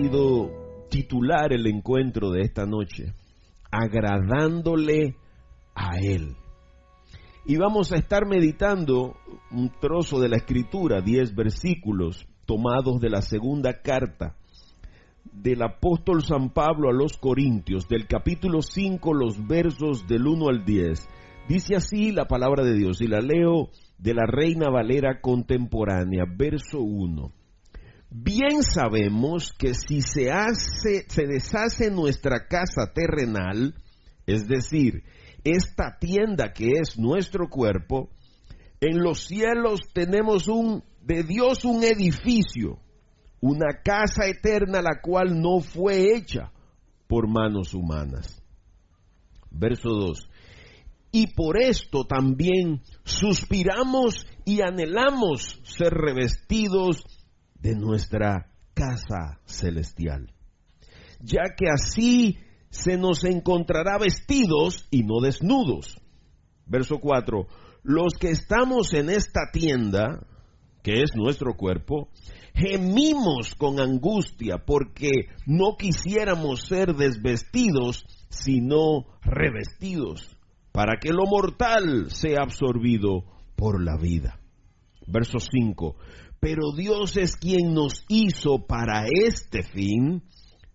querido titular el encuentro de esta noche, agradándole a Él. Y vamos a estar meditando un trozo de la Escritura, 10 versículos tomados de la segunda carta del apóstol San Pablo a los Corintios, del capítulo 5, los versos del 1 al 10. Dice así la palabra de Dios, y la leo de la Reina Valera contemporánea, verso 1. Bien sabemos que si se deshace nuestra casa terrenal, es decir, esta tienda que es nuestro cuerpo, en los cielos tenemos de Dios un edificio, una casa eterna, la cual no fue hecha por manos humanas. Verso 2. Y por esto también suspiramos y anhelamos ser revestidos de nuestra casa celestial, ya que así se nos encontrará vestidos y no desnudos. Verso 4. Los que estamos en esta tienda, que es nuestro cuerpo, gemimos con angustia porque no quisiéramos ser desvestidos, sino revestidos, para que lo mortal sea absorbido por la vida. Verso 5. Pero Dios es quien nos hizo para este fin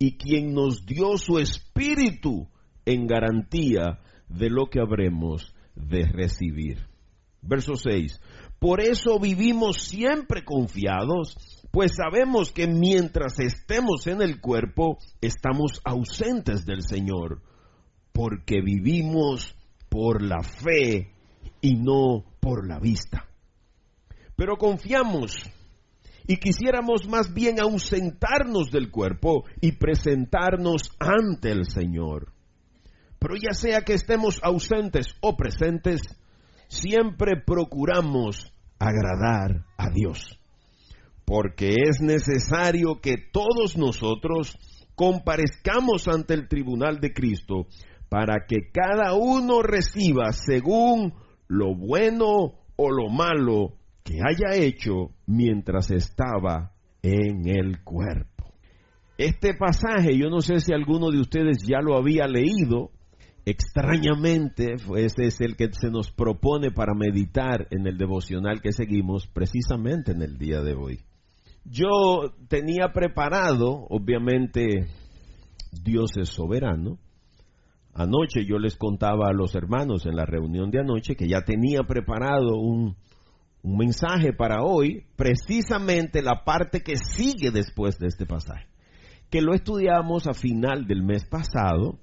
y quien nos dio su Espíritu en garantía de lo que habremos de recibir. Verso 6. Por eso vivimos siempre confiados, pues sabemos que mientras estemos en el cuerpo, estamos ausentes del Señor, porque vivimos por la fe y no por la vista. Pero confiamos y quisiéramos más bien ausentarnos del cuerpo y presentarnos ante el Señor. Pero ya sea que estemos ausentes o presentes, siempre procuramos agradar a Dios, porque es necesario que todos nosotros comparezcamos ante el tribunal de Cristo para que cada uno reciba según lo bueno o lo malo que haya hecho mientras estaba en el cuerpo. Este pasaje, yo no sé si alguno de ustedes ya lo había leído. Extrañamente, ese es el que se nos propone para meditar en el devocional que seguimos precisamente en el día de hoy. Yo tenía preparado, obviamente Dios es soberano. Anoche yo les contaba a los hermanos en la reunión de anoche que ya tenía preparado un mensaje para hoy, precisamente la parte que sigue después de este pasaje, que lo estudiamos a final del mes pasado,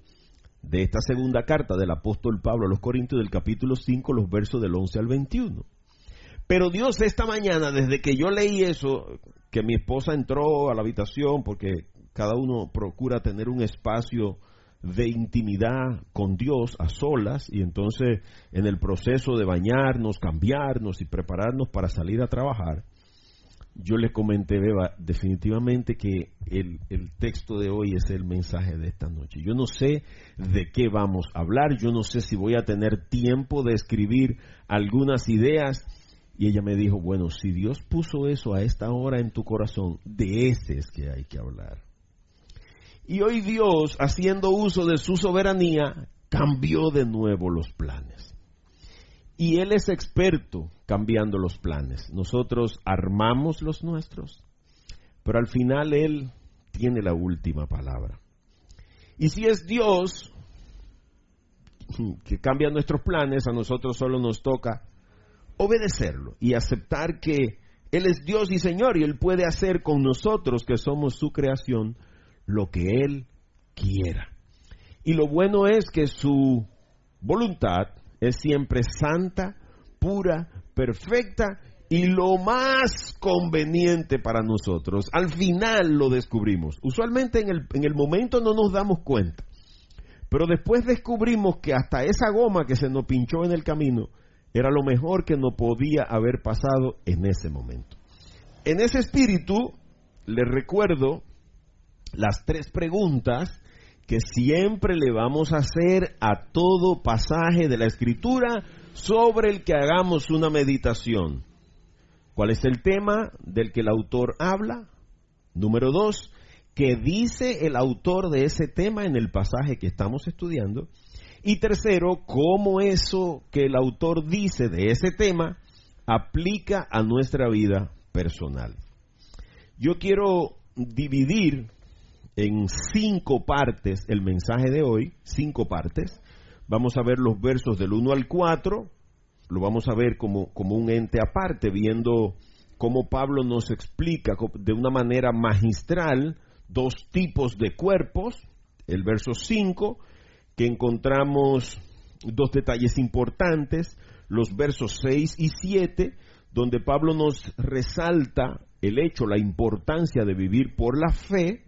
de esta segunda carta del apóstol Pablo a los Corintios, del capítulo 5, los versos del 11 al 21. Pero Dios esta mañana, desde que yo leí eso, que mi esposa entró a la habitación, porque cada uno procura tener un espacio de intimidad con Dios a solas, y entonces en el proceso de bañarnos, cambiarnos y prepararnos para salir a trabajar, yo le comenté, Beba, definitivamente que el texto de hoy es el mensaje de esta noche. Yo no sé de qué vamos a hablar, yo no sé si voy a tener tiempo de escribir algunas ideas. Y ella me dijo, bueno, si Dios puso eso a esta hora en tu corazón, de ese es que hay que hablar. Y hoy Dios, haciendo uso de su soberanía, cambió de nuevo los planes. Y Él es experto cambiando los planes. Nosotros armamos los nuestros, pero al final Él tiene la última palabra. Y si es Dios que cambia nuestros planes, a nosotros solo nos toca obedecerlo y aceptar que Él es Dios y Señor, y Él puede hacer con nosotros, que somos su creación, lo que Él quiera. Y lo bueno es que su voluntad es siempre santa, pura, perfecta y lo más conveniente para nosotros. Al final lo descubrimos. Usualmente en el momento no nos damos cuenta, pero después descubrimos que hasta esa goma que se nos pinchó en el camino era lo mejor que nos podía haber pasado en ese momento. En ese espíritu, les recuerdo las 3 preguntas que siempre le vamos a hacer a todo pasaje de la Escritura sobre el que hagamos una meditación. ¿Cuál es el tema del que el autor habla? Número 2, ¿qué dice el autor de ese tema en el pasaje que estamos estudiando? Y tercero, cómo eso que el autor dice de ese tema aplica a nuestra vida personal. Yo quiero dividir en 5 partes el mensaje de hoy, 5 partes. Vamos a ver los versos del 1 al 4, lo vamos a ver como un ente aparte, viendo cómo Pablo nos explica de una manera magistral 2 tipos de cuerpos. El verso 5, que encontramos 2 detalles importantes, los versos 6 y 7, donde Pablo nos resalta el hecho, la importancia de vivir por la fe,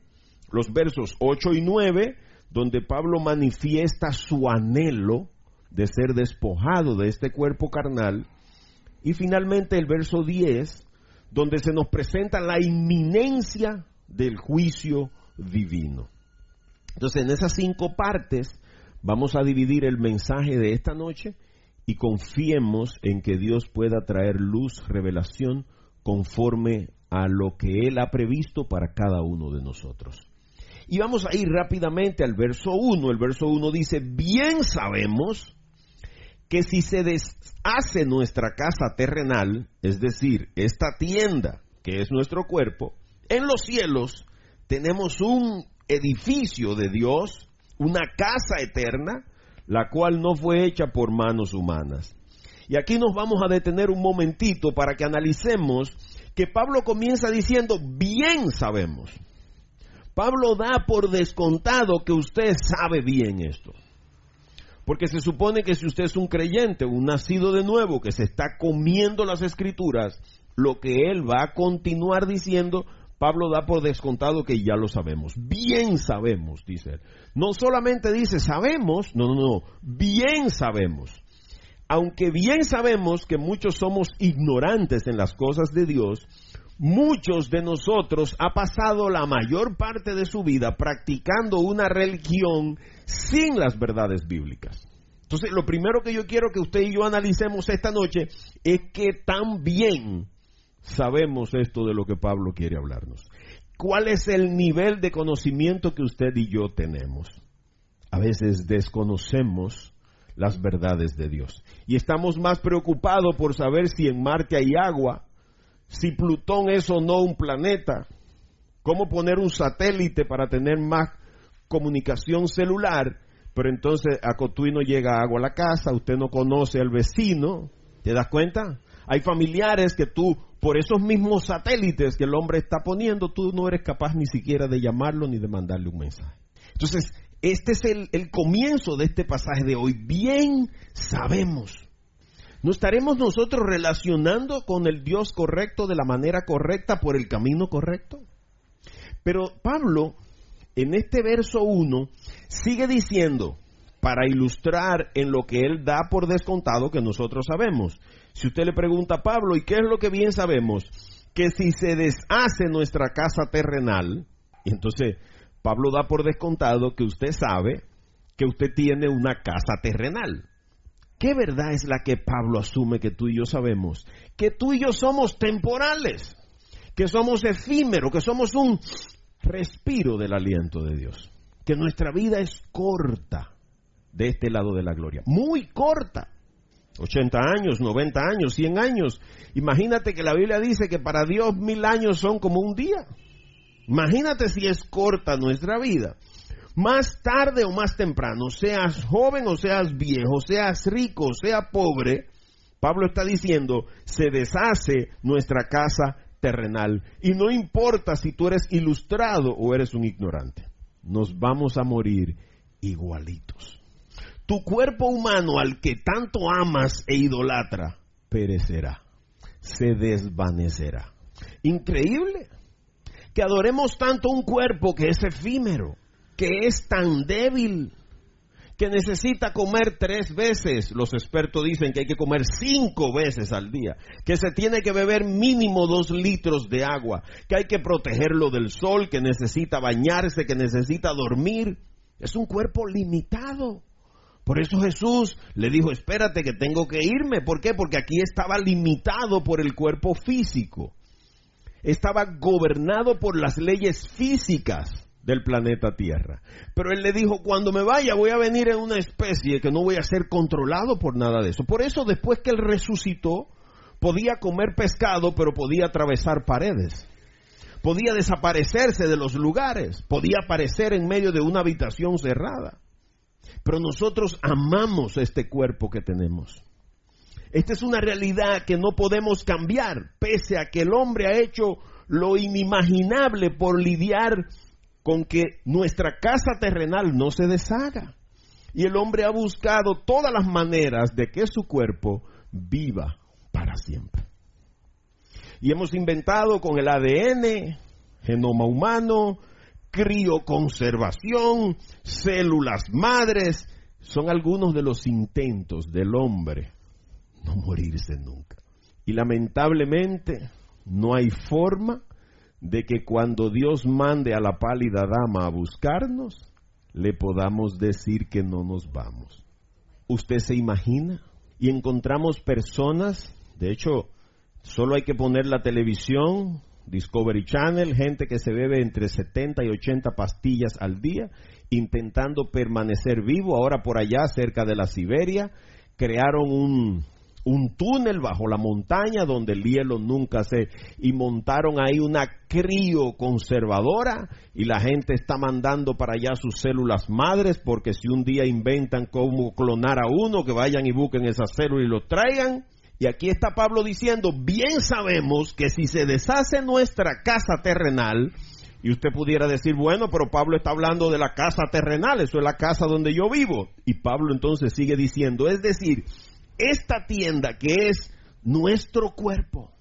los versos 8 y 9, donde Pablo manifiesta su anhelo de ser despojado de este cuerpo carnal, y finalmente el verso 10, donde se nos presenta la inminencia del juicio divino. Entonces, en esas 5 partes vamos a dividir el mensaje de esta noche y confiemos en que Dios pueda traer luz, revelación, conforme a lo que Él ha previsto para cada uno de nosotros. Y vamos a ir rápidamente al verso 1. El verso 1 dice: bien sabemos que si se deshace nuestra casa terrenal, es decir, esta tienda que es nuestro cuerpo, en los cielos tenemos un edificio de Dios, una casa eterna, la cual no fue hecha por manos humanas. Y aquí nos vamos a detener un momentito para que analicemos que Pablo comienza diciendo: bien sabemos. Pablo da por descontado que usted sabe bien esto. Porque se supone que si usted es un creyente, un nacido de nuevo, que se está comiendo las Escrituras, lo que él va a continuar diciendo, Pablo da por descontado que ya lo sabemos. Bien sabemos, dice él. No solamente dice sabemos, no, bien sabemos. Aunque bien sabemos que muchos somos ignorantes en las cosas de Dios, muchos de nosotros ha pasado la mayor parte de su vida practicando una religión sin las verdades bíblicas. Entonces, lo primero que yo quiero que usted y yo analicemos esta noche es que tan bien sabemos esto de lo que Pablo quiere hablarnos. ¿Cuál es el nivel de conocimiento que usted y yo tenemos? A veces desconocemos las verdades de Dios y estamos más preocupados por saber si en Marte hay agua, si Plutón es o no un planeta, cómo poner un satélite para tener más comunicación celular, pero entonces a Cotuí no llega agua a la casa, usted no conoce al vecino, ¿te das cuenta? Hay familiares que tú, por esos mismos satélites que el hombre está poniendo, tú no eres capaz ni siquiera de llamarlo ni de mandarle un mensaje. Entonces, este es el comienzo de este pasaje de hoy. Bien sabemos. ¿No estaremos nosotros relacionando con el Dios correcto de la manera correcta por el camino correcto? Pero Pablo, en este verso 1, sigue diciendo, para ilustrar en lo que él da por descontado que nosotros sabemos. Si usted le pregunta a Pablo, ¿y qué es lo que bien sabemos? Que si se deshace nuestra casa terrenal, y entonces Pablo da por descontado que usted sabe que usted tiene una casa terrenal. ¿Qué verdad es la que Pablo asume que tú y yo sabemos? Que tú y yo somos temporales, que somos efímeros, que somos un respiro del aliento de Dios, que nuestra vida es corta de este lado de la gloria, muy corta, 80 años, 90 años, 100 años. Imagínate que la Biblia dice que para Dios 1000 años son como un día. Imagínate si es corta nuestra vida. Más tarde o más temprano, seas joven o seas viejo, seas rico o seas pobre, Pablo está diciendo, se deshace nuestra casa terrenal. Y no importa si tú eres ilustrado o eres un ignorante, nos vamos a morir igualitos. Tu cuerpo humano al que tanto amas e idolatra, perecerá, se desvanecerá. Increíble que adoremos tanto un cuerpo que es efímero, que es tan débil, que necesita comer 3 veces. Los expertos dicen que hay que comer 5 veces al día, que se tiene que beber mínimo 2 litros de agua, que hay que protegerlo del sol, que necesita bañarse, que necesita dormir. Es un cuerpo limitado. Por eso Jesús le dijo, espérate que tengo que irme. ¿Por qué? Porque aquí estaba limitado por el cuerpo físico. estaba gobernado por las leyes físicas del planeta Tierra. Pero él le dijo, cuando me vaya voy a venir en una especie que no voy a ser controlado por nada de eso. Por eso después que él resucitó, podía comer pescado, pero podía atravesar paredes. Podía desaparecerse de los lugares, podía aparecer en medio de una habitación cerrada. Pero nosotros amamos este cuerpo que tenemos. Esta es una realidad que no podemos cambiar, pese a que el hombre ha hecho lo inimaginable por lidiar con que nuestra casa terrenal no se deshaga. Y el hombre ha buscado todas las maneras de que su cuerpo viva para siempre. Y hemos inventado con el ADN, genoma humano, crioconservación, células madres. Son algunos de los intentos del hombre no morirse nunca. Y lamentablemente no hay forma de que cuando Dios mande a la pálida dama a buscarnos, le podamos decir que no nos vamos. ¿Usted se imagina? Y encontramos personas, de hecho, solo hay que poner la televisión, Discovery Channel, gente que se bebe entre 70 y 80 pastillas al día, intentando permanecer vivo. Ahora por allá, cerca de la Siberia, crearon un túnel bajo la montaña donde el hielo nunca y montaron ahí una crioconservadora y la gente está mandando para allá sus células madres, porque si un día inventan cómo clonar a uno, que vayan y busquen esas células y lo traigan. Y aquí está Pablo diciendo, bien sabemos que si se deshace nuestra casa terrenal, y usted pudiera decir, bueno, pero Pablo está hablando de la casa terrenal, eso es la casa donde yo vivo. Y Pablo entonces sigue diciendo, es decir, esta tienda que es nuestro cuerpo,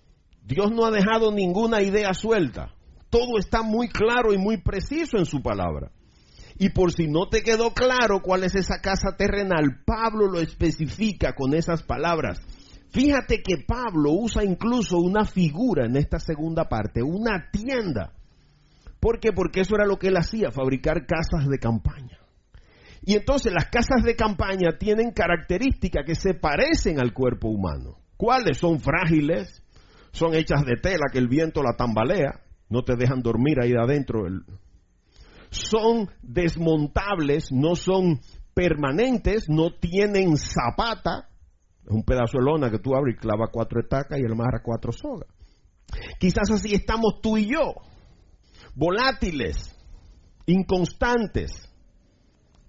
Dios no ha dejado ninguna idea suelta. Todo está muy claro y muy preciso en su palabra. Y por si no te quedó claro cuál es esa casa terrenal, Pablo lo especifica con esas palabras. Fíjate que Pablo usa incluso una figura en esta segunda parte, una tienda. ¿Por qué? Porque eso era lo que él hacía, fabricar casas de campaña. Y entonces las casas de campaña tienen características que se parecen al cuerpo humano. ¿Cuáles? Son frágiles, son hechas de tela que el viento la tambalea, no te dejan dormir ahí adentro. Son desmontables, no son permanentes, no tienen zapata. Es un pedazo de lona que tú abres y clava 4 estacas y él amarra 4 sogas. Quizás así estamos tú y yo, volátiles, inconstantes,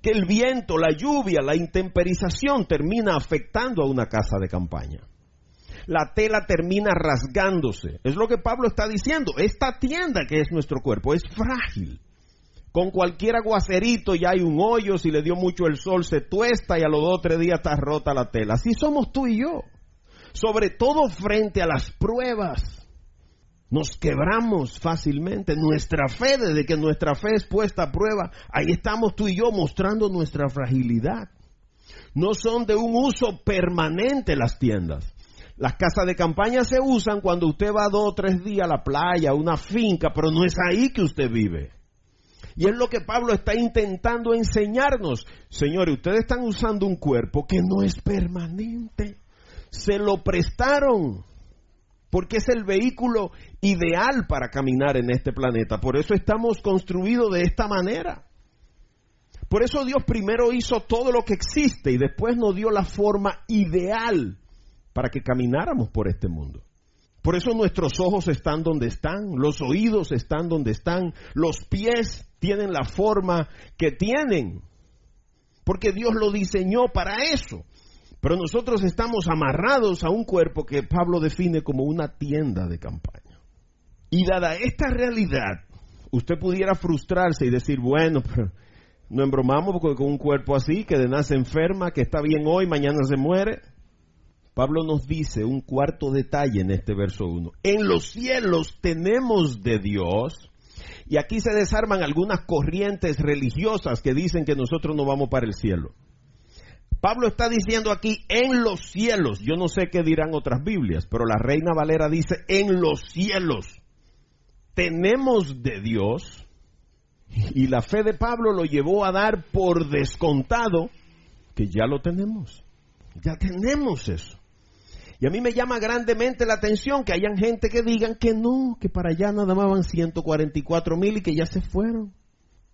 que el viento, la lluvia, la intemperización termina afectando a una casa de campaña. La tela termina rasgándose. Es lo que Pablo está diciendo. Esta tienda que es nuestro cuerpo es frágil. Con cualquier aguacerito ya hay un hoyo, si le dio mucho el sol se tuesta y a los 2 o 3 días está rota la tela. Así somos tú y yo. Sobre todo frente a las pruebas. Nos quebramos fácilmente. Nuestra fe, desde que nuestra fe es puesta a prueba, ahí estamos tú y yo mostrando nuestra fragilidad. No son de un uso permanente las tiendas. Las casas de campaña se usan cuando usted va 2 o 3 días a la playa, a una finca, pero no es ahí que usted vive. Y es lo que Pablo está intentando enseñarnos. Señores, ustedes están usando un cuerpo que no es permanente. Se lo prestaron, porque es el vehículo ideal para caminar en este planeta. Por eso estamos construidos de esta manera. Por eso Dios primero hizo todo lo que existe y después nos dio la forma ideal para que camináramos por este mundo. Por eso nuestros ojos están donde están, los oídos están donde están, los pies tienen la forma que tienen, porque Dios lo diseñó para eso. Pero nosotros estamos amarrados a un cuerpo que Pablo define como una tienda de campaña. Y dada esta realidad, usted pudiera frustrarse y decir, bueno, pero no embromamos con un cuerpo así, que de nace enferma, que está bien hoy, mañana se muere. Pablo nos dice un cuarto detalle en este verso 1. En los cielos tenemos de Dios, y aquí se desarman algunas corrientes religiosas que dicen que nosotros no vamos para el cielo. Pablo está diciendo aquí, en los cielos. Yo no sé qué dirán otras Biblias, pero la Reina Valera dice, en los cielos tenemos de Dios. Y la fe de Pablo lo llevó a dar por descontado que ya lo tenemos. Ya tenemos eso. Y a mí me llama grandemente la atención que hayan gente que digan que no, que para allá nada más van 144,000 y que ya se fueron.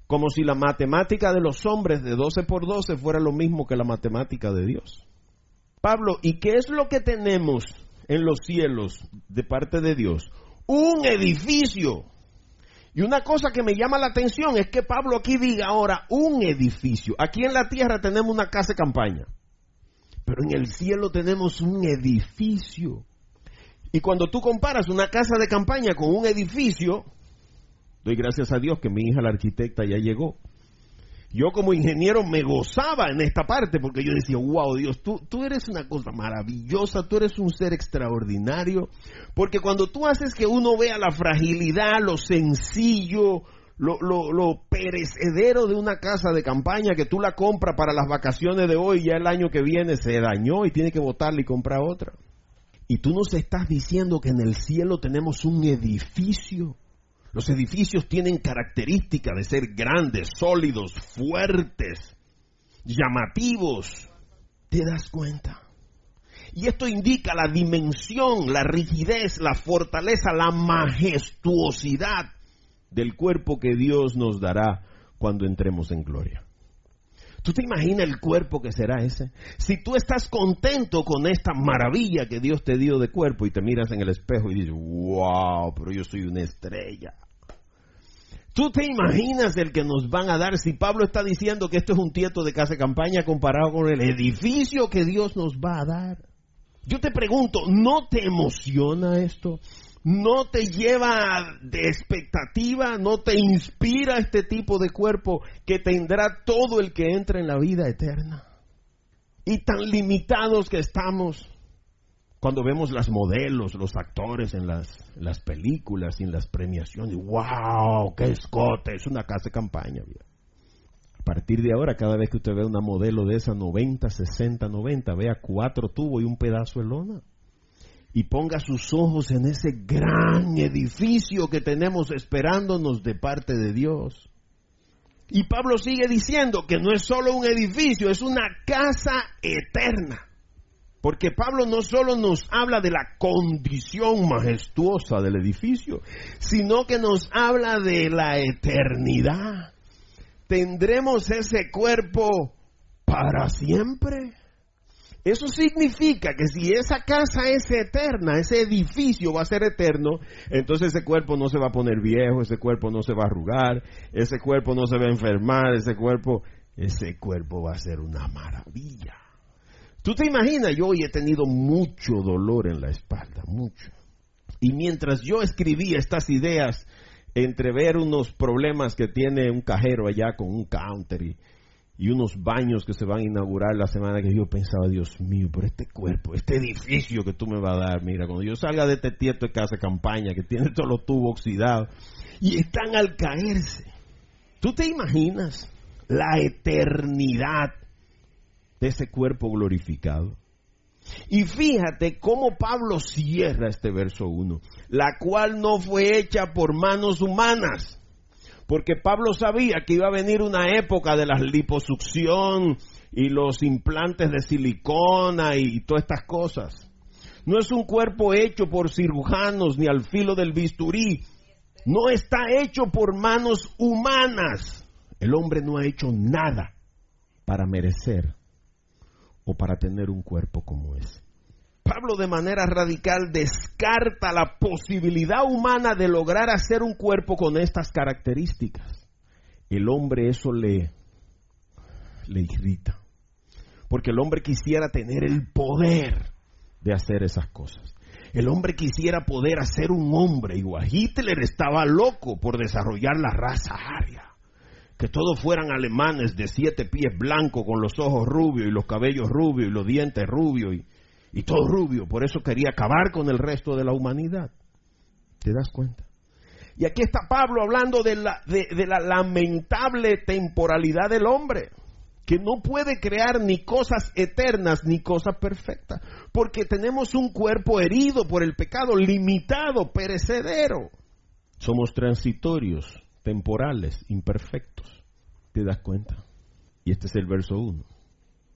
Como si la matemática de los hombres de 12 por 12 fuera lo mismo que la matemática de Dios. Pablo, ¿y qué es lo que tenemos en los cielos de parte de Dios? Un edificio. Y una cosa que me llama la atención es que Pablo aquí diga ahora un edificio. Aquí en la tierra tenemos una casa de campaña, pero en el cielo tenemos un edificio. Y cuando tú comparas una casa de campaña con un edificio, doy gracias a Dios que mi hija la arquitecta ya llegó. Yo como ingeniero me gozaba en esta parte porque yo decía, wow, Dios, tú eres una cosa maravillosa, tú eres un ser extraordinario. Porque cuando tú haces que uno vea la fragilidad, lo sencillo, lo perecedero de una casa de campaña, que tú la compras para las vacaciones de hoy, ya el año que viene se dañó y tiene que botarla y comprar otra. Y tú nos estás diciendo que en el cielo tenemos un edificio. Los edificios tienen características de ser grandes, sólidos, fuertes, llamativos. ¿Te das cuenta? Y esto indica la dimensión, la rigidez, la fortaleza, la majestuosidad del cuerpo que Dios nos dará cuando entremos en gloria. ¿Tú te imaginas el cuerpo que será ese? Si tú estás contento con esta maravilla que Dios te dio de cuerpo y te miras en el espejo y dices, wow, pero yo soy una estrella. ¿Tú te imaginas el que nos van a dar si Pablo está diciendo que esto es un tieto de casa de campaña comparado con el edificio que Dios nos va a dar? Yo te pregunto, ¿no te emociona esto? ¿No te lleva de expectativa? ¿No te inspira este tipo de cuerpo que tendrá todo el que entra en la vida eterna? Y tan limitados que estamos cuando vemos las modelos, los actores en las películas y en las premiaciones. ¡Wow! ¡Qué escote! Es una casa de campaña. A partir de ahora, cada vez que usted ve una modelo de esa 90, 60, 90, vea 4 tubos y un pedazo de lona. Y ponga sus ojos en ese gran edificio que tenemos esperándonos de parte de Dios. Y Pablo sigue diciendo que no es solo un edificio, es una casa eterna. Porque Pablo no solo nos habla de la condición majestuosa del edificio, sino que nos habla de la eternidad. ¿Tendremos ese cuerpo para siempre? Eso significa que si esa casa es eterna, ese edificio va a ser eterno, entonces ese cuerpo no se va a poner viejo, ese cuerpo no se va a arrugar, ese cuerpo no se va a enfermar, ese cuerpo va a ser una maravilla. ¿Tú te imaginas? Yo hoy he tenido mucho dolor en la espalda, mucho. Y mientras yo escribía estas ideas, entre ver unos problemas que tiene un cajero allá con un counter y unos baños que se van a inaugurar la semana que yo pensaba, Dios mío, pero este cuerpo, este edificio que tú me vas a dar, mira, cuando yo salga de este tieto de casa de campaña que tiene todos los tubos oxidados y están al caerse. ¿Tú te imaginas la eternidad de ese cuerpo glorificado? Y fíjate cómo Pablo cierra este verso 1, la cual no fue hecha por manos humanas, porque Pablo sabía que iba a venir una época de la liposucción y los implantes de silicona y todas estas cosas. No es un cuerpo hecho por cirujanos ni al filo del bisturí, no está hecho por manos humanas. El hombre no ha hecho nada para merecer o para tener un cuerpo como ese. Pablo de manera radical descarta la posibilidad humana de lograr hacer un cuerpo con estas características. El hombre eso le irrita, porque el hombre quisiera tener el poder de hacer esas cosas. El hombre quisiera poder hacer un hombre igual. Hitler estaba loco por desarrollar la raza aria. Que todos fueran alemanes de 7 pies blancos con los ojos rubios y los cabellos rubios y los dientes rubios y todo rubio. Por eso quería acabar con el resto de la humanidad. ¿Te das cuenta? Y aquí está Pablo hablando de la lamentable temporalidad del hombre, que no puede crear ni cosas eternas ni cosas perfectas, porque tenemos un cuerpo herido por el pecado, limitado, perecedero. Somos transitorios, temporales, imperfectos. ¿Te das cuenta? Y este es el verso 1.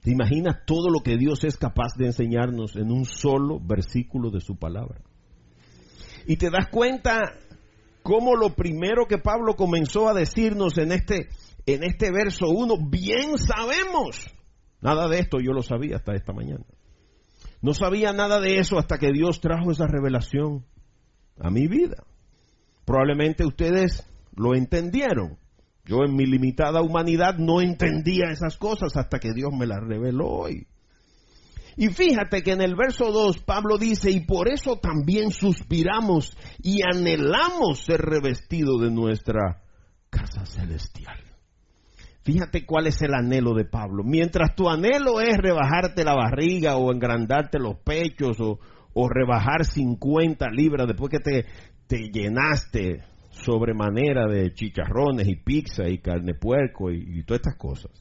¿Te imaginas todo lo que Dios es capaz de enseñarnos en un solo versículo de su palabra? Y te das cuenta cómo lo primero que Pablo comenzó a decirnos en este verso 1, bien sabemos. Nada de esto yo lo sabía hasta esta mañana. No sabía nada de eso hasta que Dios trajo esa revelación a mi vida. Probablemente ustedes lo entendieron. Yo en mi limitada humanidad no entendía esas cosas hasta que Dios me las reveló hoy. Y fíjate que en el verso 2 Pablo dice, y por eso también suspiramos y anhelamos ser revestidos de nuestra casa celestial. Fíjate cuál es el anhelo de Pablo. Mientras tu anhelo es rebajarte la barriga o engrandarte los pechos o rebajar 50 libras después que te llenaste sobremanera de chicharrones y pizza y carne de puerco y todas estas cosas.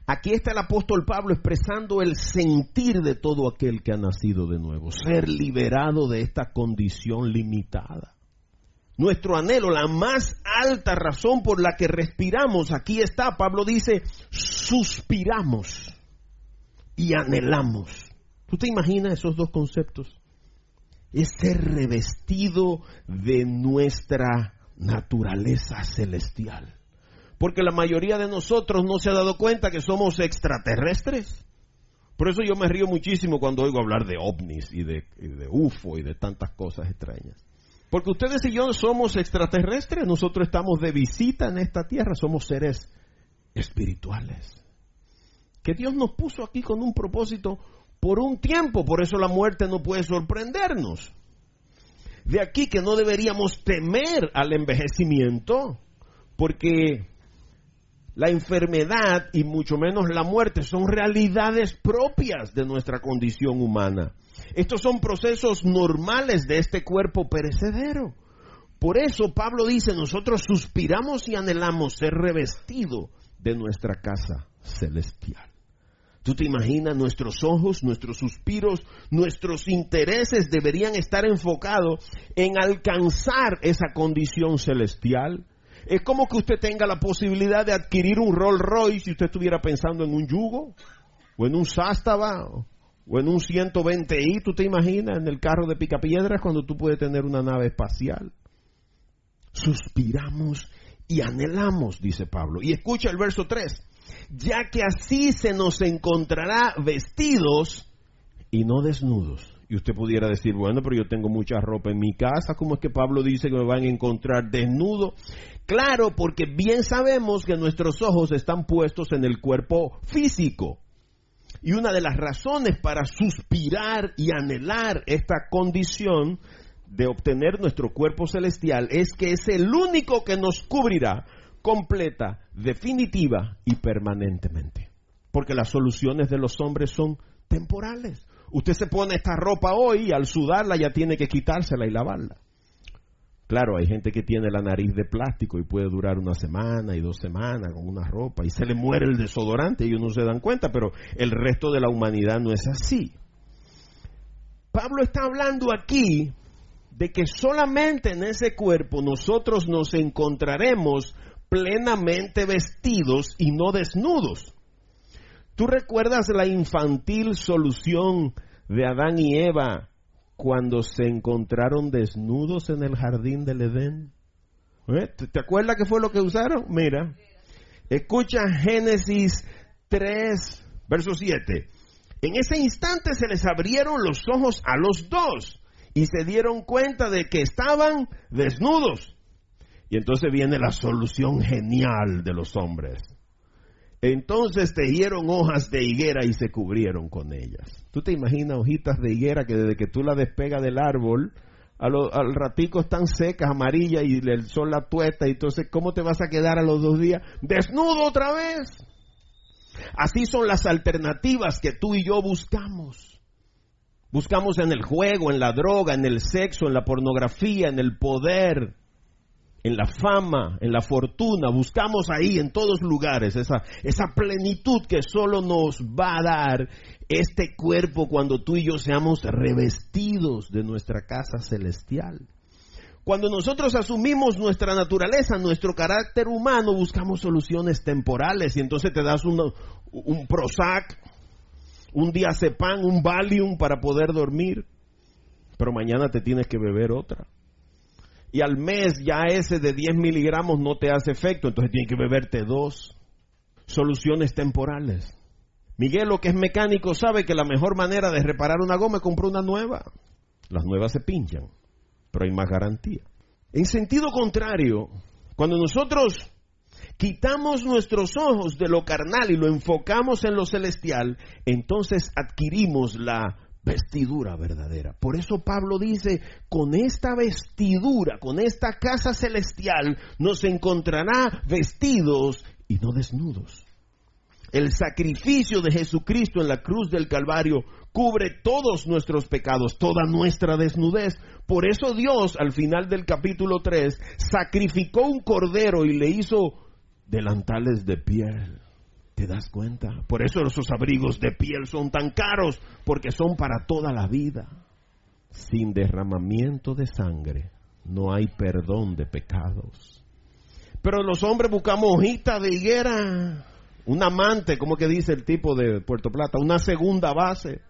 Aquí está el apóstol Pablo expresando el sentir de todo aquel que ha nacido de nuevo, ser liberado de esta condición limitada. Nuestro anhelo, la más alta razón por la que respiramos, aquí está, Pablo dice, suspiramos y anhelamos. ¿Tú te imaginas esos dos conceptos? Es ser revestido de nuestra naturaleza celestial. Porque la mayoría de nosotros no se ha dado cuenta que somos extraterrestres. Por eso yo me río muchísimo cuando oigo hablar de ovnis y de UFO y de tantas cosas extrañas. Porque ustedes y yo somos extraterrestres, nosotros estamos de visita en esta tierra, somos seres espirituales. Que Dios nos puso aquí con un propósito por un tiempo, por eso la muerte no puede sorprendernos. De aquí que no deberíamos temer al envejecimiento, porque la enfermedad y mucho menos la muerte son realidades propias de nuestra condición humana. Estos son procesos normales de este cuerpo perecedero. Por eso Pablo dice, nosotros suspiramos y anhelamos ser revestidos de nuestra casa celestial. ¿Tú te imaginas? Nuestros ojos, nuestros suspiros, nuestros intereses deberían estar enfocados en alcanzar esa condición celestial. Es como que usted tenga la posibilidad de adquirir un Rolls Royce si usted estuviera pensando en un Yugo, o en un Zastava, o en un 120i. ¿Tú te imaginas en el carro de Picapiedras cuando tú puedes tener una nave espacial? Suspiramos y anhelamos, dice Pablo. Y escucha el verso 3. Ya que así se nos encontrará vestidos y no desnudos. Y usted pudiera decir, bueno, pero yo tengo mucha ropa en mi casa, ¿cómo es que Pablo dice que me van a encontrar desnudo? Claro, porque bien sabemos que nuestros ojos están puestos en el cuerpo físico. Y una de las razones para suspirar y anhelar esta condición de obtener nuestro cuerpo celestial es que es el único que nos cubrirá completa, definitiva y permanentemente. Porque las soluciones de los hombres son temporales. Usted se pone esta ropa hoy y al sudarla ya tiene que quitársela y lavarla. Claro, hay gente que tiene la nariz de plástico y puede durar 1 semana y 2 semanas con una ropa y se le muere el desodorante y ellos no se dan cuenta, pero el resto de la humanidad no es así. Pablo está hablando aquí de que solamente en ese cuerpo nosotros nos encontraremos plenamente vestidos y no desnudos. ¿Tú recuerdas la infantil solución de Adán y Eva cuando se encontraron desnudos en el jardín del Edén? ¿Te acuerdas qué fue lo que usaron? Mira, escucha Génesis 3, verso 7. En ese instante se les abrieron los ojos a los dos y se dieron cuenta de que estaban desnudos. Y entonces viene la solución genial de los hombres. Entonces tejieron hojas de higuera y se cubrieron con ellas. ¿Tú te imaginas hojitas de higuera que desde que tú la despegas del árbol, al ratico están secas, amarillas y el sol la tuesta? Y entonces, ¿cómo te vas a quedar a los 2 días? ¡Desnudo otra vez! Así son las alternativas que tú y yo buscamos. Buscamos en el juego, en la droga, en el sexo, en la pornografía, en el poder, en la fama, en la fortuna. Buscamos ahí en todos lugares esa plenitud que solo nos va a dar este cuerpo cuando tú y yo seamos revestidos de nuestra casa celestial. Cuando nosotros asumimos nuestra naturaleza, nuestro carácter humano, buscamos soluciones temporales y entonces te das un Prozac, un diazepam, un Valium para poder dormir, pero mañana te tienes que beber otra. Y al mes ya ese de 10 miligramos no te hace efecto, entonces tienes que beberte 2. Soluciones temporales. Miguel, lo que es mecánico, sabe que la mejor manera de reparar una goma es comprar una nueva. Las nuevas se pinchan, pero hay más garantía. En sentido contrario, cuando nosotros quitamos nuestros ojos de lo carnal y lo enfocamos en lo celestial, entonces adquirimos la vestidura verdadera. Por eso Pablo dice, con esta vestidura, con esta casa celestial, nos encontrará vestidos y no desnudos. El sacrificio de Jesucristo en la cruz del Calvario cubre todos nuestros pecados, toda nuestra desnudez. Por eso Dios, al final del capítulo 3, sacrificó un cordero y le hizo delantales de piel. ¿Te das cuenta? Por eso esos abrigos de piel son tan caros, porque son para toda la vida. Sin derramamiento de sangre no hay perdón de pecados. Pero los hombres buscamos hojitas de higuera, un amante, como que dice el tipo de Puerto Plata, una segunda base,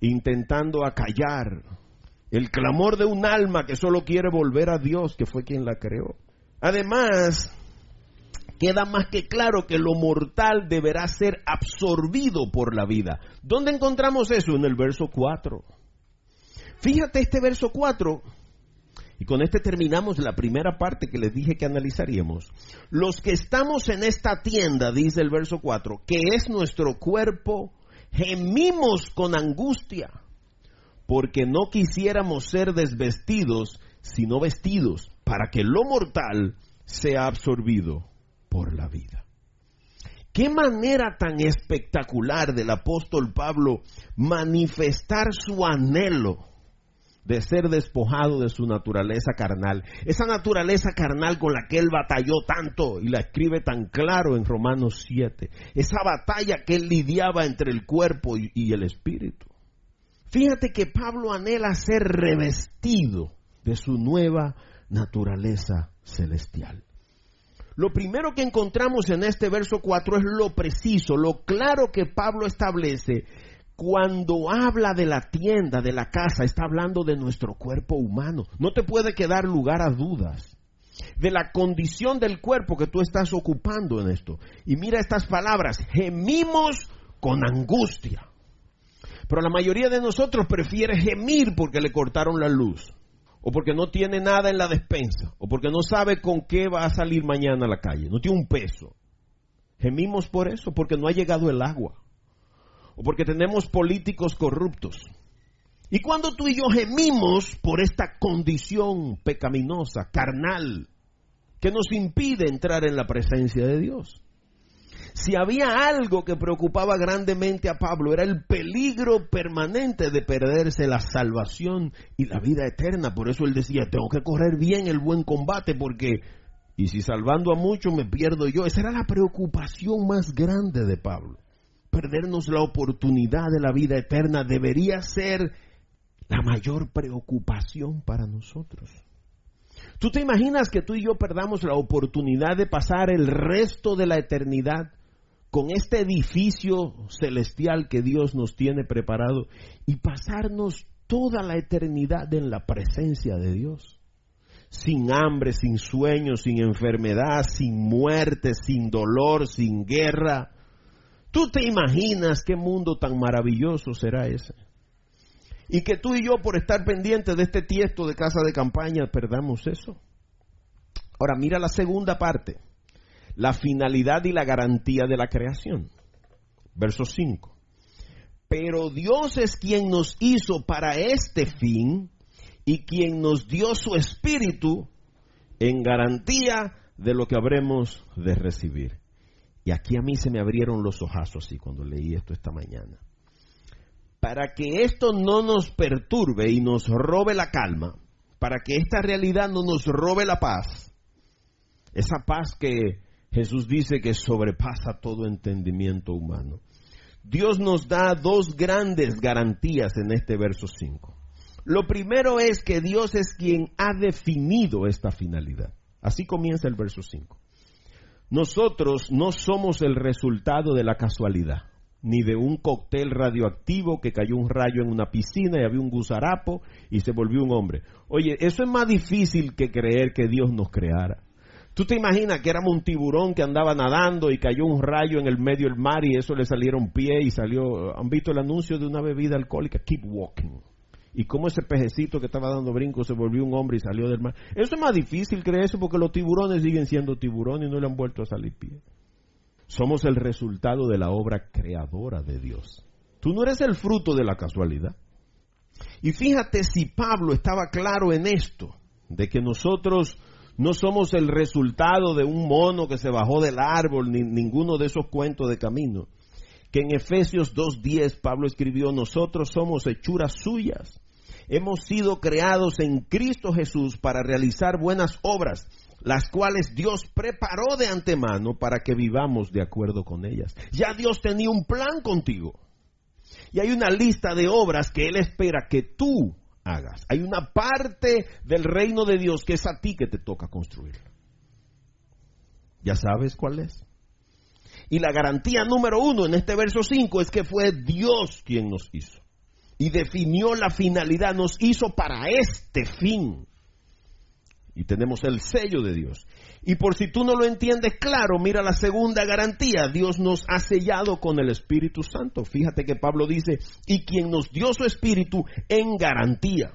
intentando acallar el clamor de un alma que solo quiere volver a Dios, que fue quien la creó. Además, queda más que claro que lo mortal deberá ser absorbido por la vida. ¿Dónde encontramos eso? En el verso 4. Fíjate este verso 4, y con este terminamos la primera parte que les dije que analizaríamos. Los que estamos en esta tienda, dice el verso 4, que es nuestro cuerpo, gemimos con angustia, porque no quisiéramos ser desvestidos, sino vestidos, para que lo mortal sea absorbido por la vida. Qué manera tan espectacular del apóstol Pablo manifestar su anhelo de ser despojado de su naturaleza carnal. Esa naturaleza carnal con la que él batalló tanto y la escribe tan claro en Romanos 7. Esa batalla que él lidiaba entre el cuerpo y el espíritu. Fíjate que Pablo anhela ser revestido de su nueva naturaleza celestial. Lo primero que encontramos en este verso 4 es lo preciso, lo claro que Pablo establece. Cuando habla de la tienda, de la casa, está hablando de nuestro cuerpo humano. No te puede quedar lugar a dudas de la condición del cuerpo que tú estás ocupando en esto. Y mira estas palabras, gemimos con angustia. Pero la mayoría de nosotros prefiere gemir porque le cortaron la luz, o porque no tiene nada en la despensa, o porque no sabe con qué va a salir mañana a la calle, no tiene un peso. Gemimos por eso, porque no ha llegado el agua, o porque tenemos políticos corruptos. Y cuando tú y yo gemimos por esta condición pecaminosa, carnal, que nos impide entrar en la presencia de Dios. Si había algo que preocupaba grandemente a Pablo, era el peligro permanente de perderse la salvación y la vida eterna. Por eso él decía, tengo que correr bien el buen combate, porque, y si salvando a muchos me pierdo yo. Esa era la preocupación más grande de Pablo. Perdernos la oportunidad de la vida eterna debería ser la mayor preocupación para nosotros. ¿Tú te imaginas que tú y yo perdamos la oportunidad de pasar el resto de la eternidad con este edificio celestial que Dios nos tiene preparado y pasarnos toda la eternidad en la presencia de Dios? Sin hambre, sin sueño, sin enfermedad, sin muerte, sin dolor, sin guerra. ¿Tú te imaginas qué mundo tan maravilloso será ese? Y que tú y yo, por estar pendientes de este tiesto de casa de campaña, perdamos eso. Ahora mira la segunda parte, la finalidad y la garantía de la creación. Verso 5. Pero Dios es quien nos hizo para este fin y quien nos dio su espíritu en garantía de lo que habremos de recibir. Y aquí a mí se me abrieron los ojazos así cuando leí esto esta mañana. Para que esto no nos perturbe y nos robe la calma, para que esta realidad no nos robe la paz, esa paz que Jesús dice que sobrepasa todo entendimiento humano. Dios nos da dos grandes garantías en este verso 5. Lo primero es que Dios es quien ha definido esta finalidad. Así comienza el verso 5. Nosotros no somos el resultado de la casualidad, ni de un cóctel radioactivo que cayó un rayo en una piscina y había un gusarapo y se volvió un hombre. Oye, eso es más difícil que creer que Dios nos creara. ¿Tú te imaginas que éramos un tiburón que andaba nadando y cayó un rayo en el medio del mar y eso le salieron pie y salió? ¿Han visto el anuncio de una bebida alcohólica? Keep walking. Y cómo ese pejecito que estaba dando brincos se volvió un hombre y salió del mar. Eso es más difícil creer eso porque los tiburones siguen siendo tiburones y no le han vuelto a salir pie. Somos el resultado de la obra creadora de Dios. Tú no eres el fruto de la casualidad. Y fíjate si Pablo estaba claro en esto, de que nosotros no somos el resultado de un mono que se bajó del árbol, ni ninguno de esos cuentos de camino. Que en Efesios 2:10 Pablo escribió, nosotros somos hechuras suyas. Hemos sido creados en Cristo Jesús para realizar buenas obras, las cuales Dios preparó de antemano para que vivamos de acuerdo con ellas. Ya Dios tenía un plan contigo. Y hay una lista de obras que Él espera que tú hagas. Hay una parte del reino de Dios que es a ti que te toca construir. ¿Ya sabes cuál es? Y la garantía número 1 en este verso 5 es que fue Dios quien nos hizo. Y definió la finalidad, nos hizo para este fin. Y tenemos el sello de Dios. Y por si tú no lo entiendes claro, mira la segunda garantía. Dios nos ha sellado con el Espíritu Santo. Fíjate que Pablo dice, y quien nos dio su Espíritu en garantía.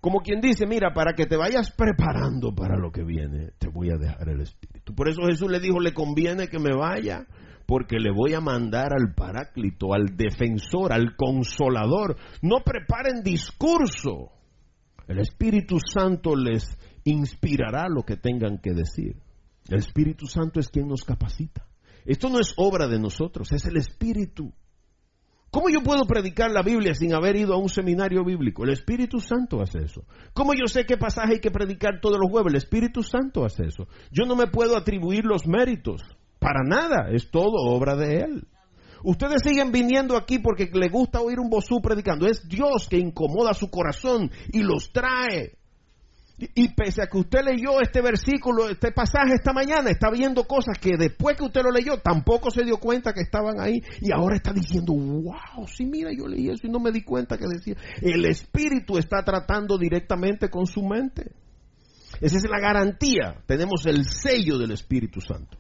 Como quien dice, mira, para que te vayas preparando para lo que viene, te voy a dejar el Espíritu. Por eso Jesús le dijo, le conviene que me vaya, porque le voy a mandar al Paráclito, al Defensor, al Consolador. No preparen discurso. El Espíritu Santo les inspirará lo que tengan que decir. El Espíritu Santo es quien nos capacita. Esto no es obra de nosotros, es el Espíritu. ¿Cómo yo puedo predicar la Biblia sin haber ido a un seminario bíblico? El Espíritu Santo hace eso. ¿Cómo yo sé qué pasaje hay que predicar todos los jueves? El Espíritu Santo hace eso. Yo no me puedo atribuir los méritos. Para nada, es todo obra de Él. Ustedes siguen viniendo aquí porque les gusta oír un vozú predicando. Es Dios que incomoda su corazón y los trae. Y pese a que usted leyó este versículo, este pasaje esta mañana, está viendo cosas que después que usted lo leyó, tampoco se dio cuenta que estaban ahí. Y ahora está diciendo, wow, sí, mira, yo leí eso y no me di cuenta que decía. El Espíritu está tratando directamente con su mente. Esa es la garantía. Tenemos el sello del Espíritu Santo.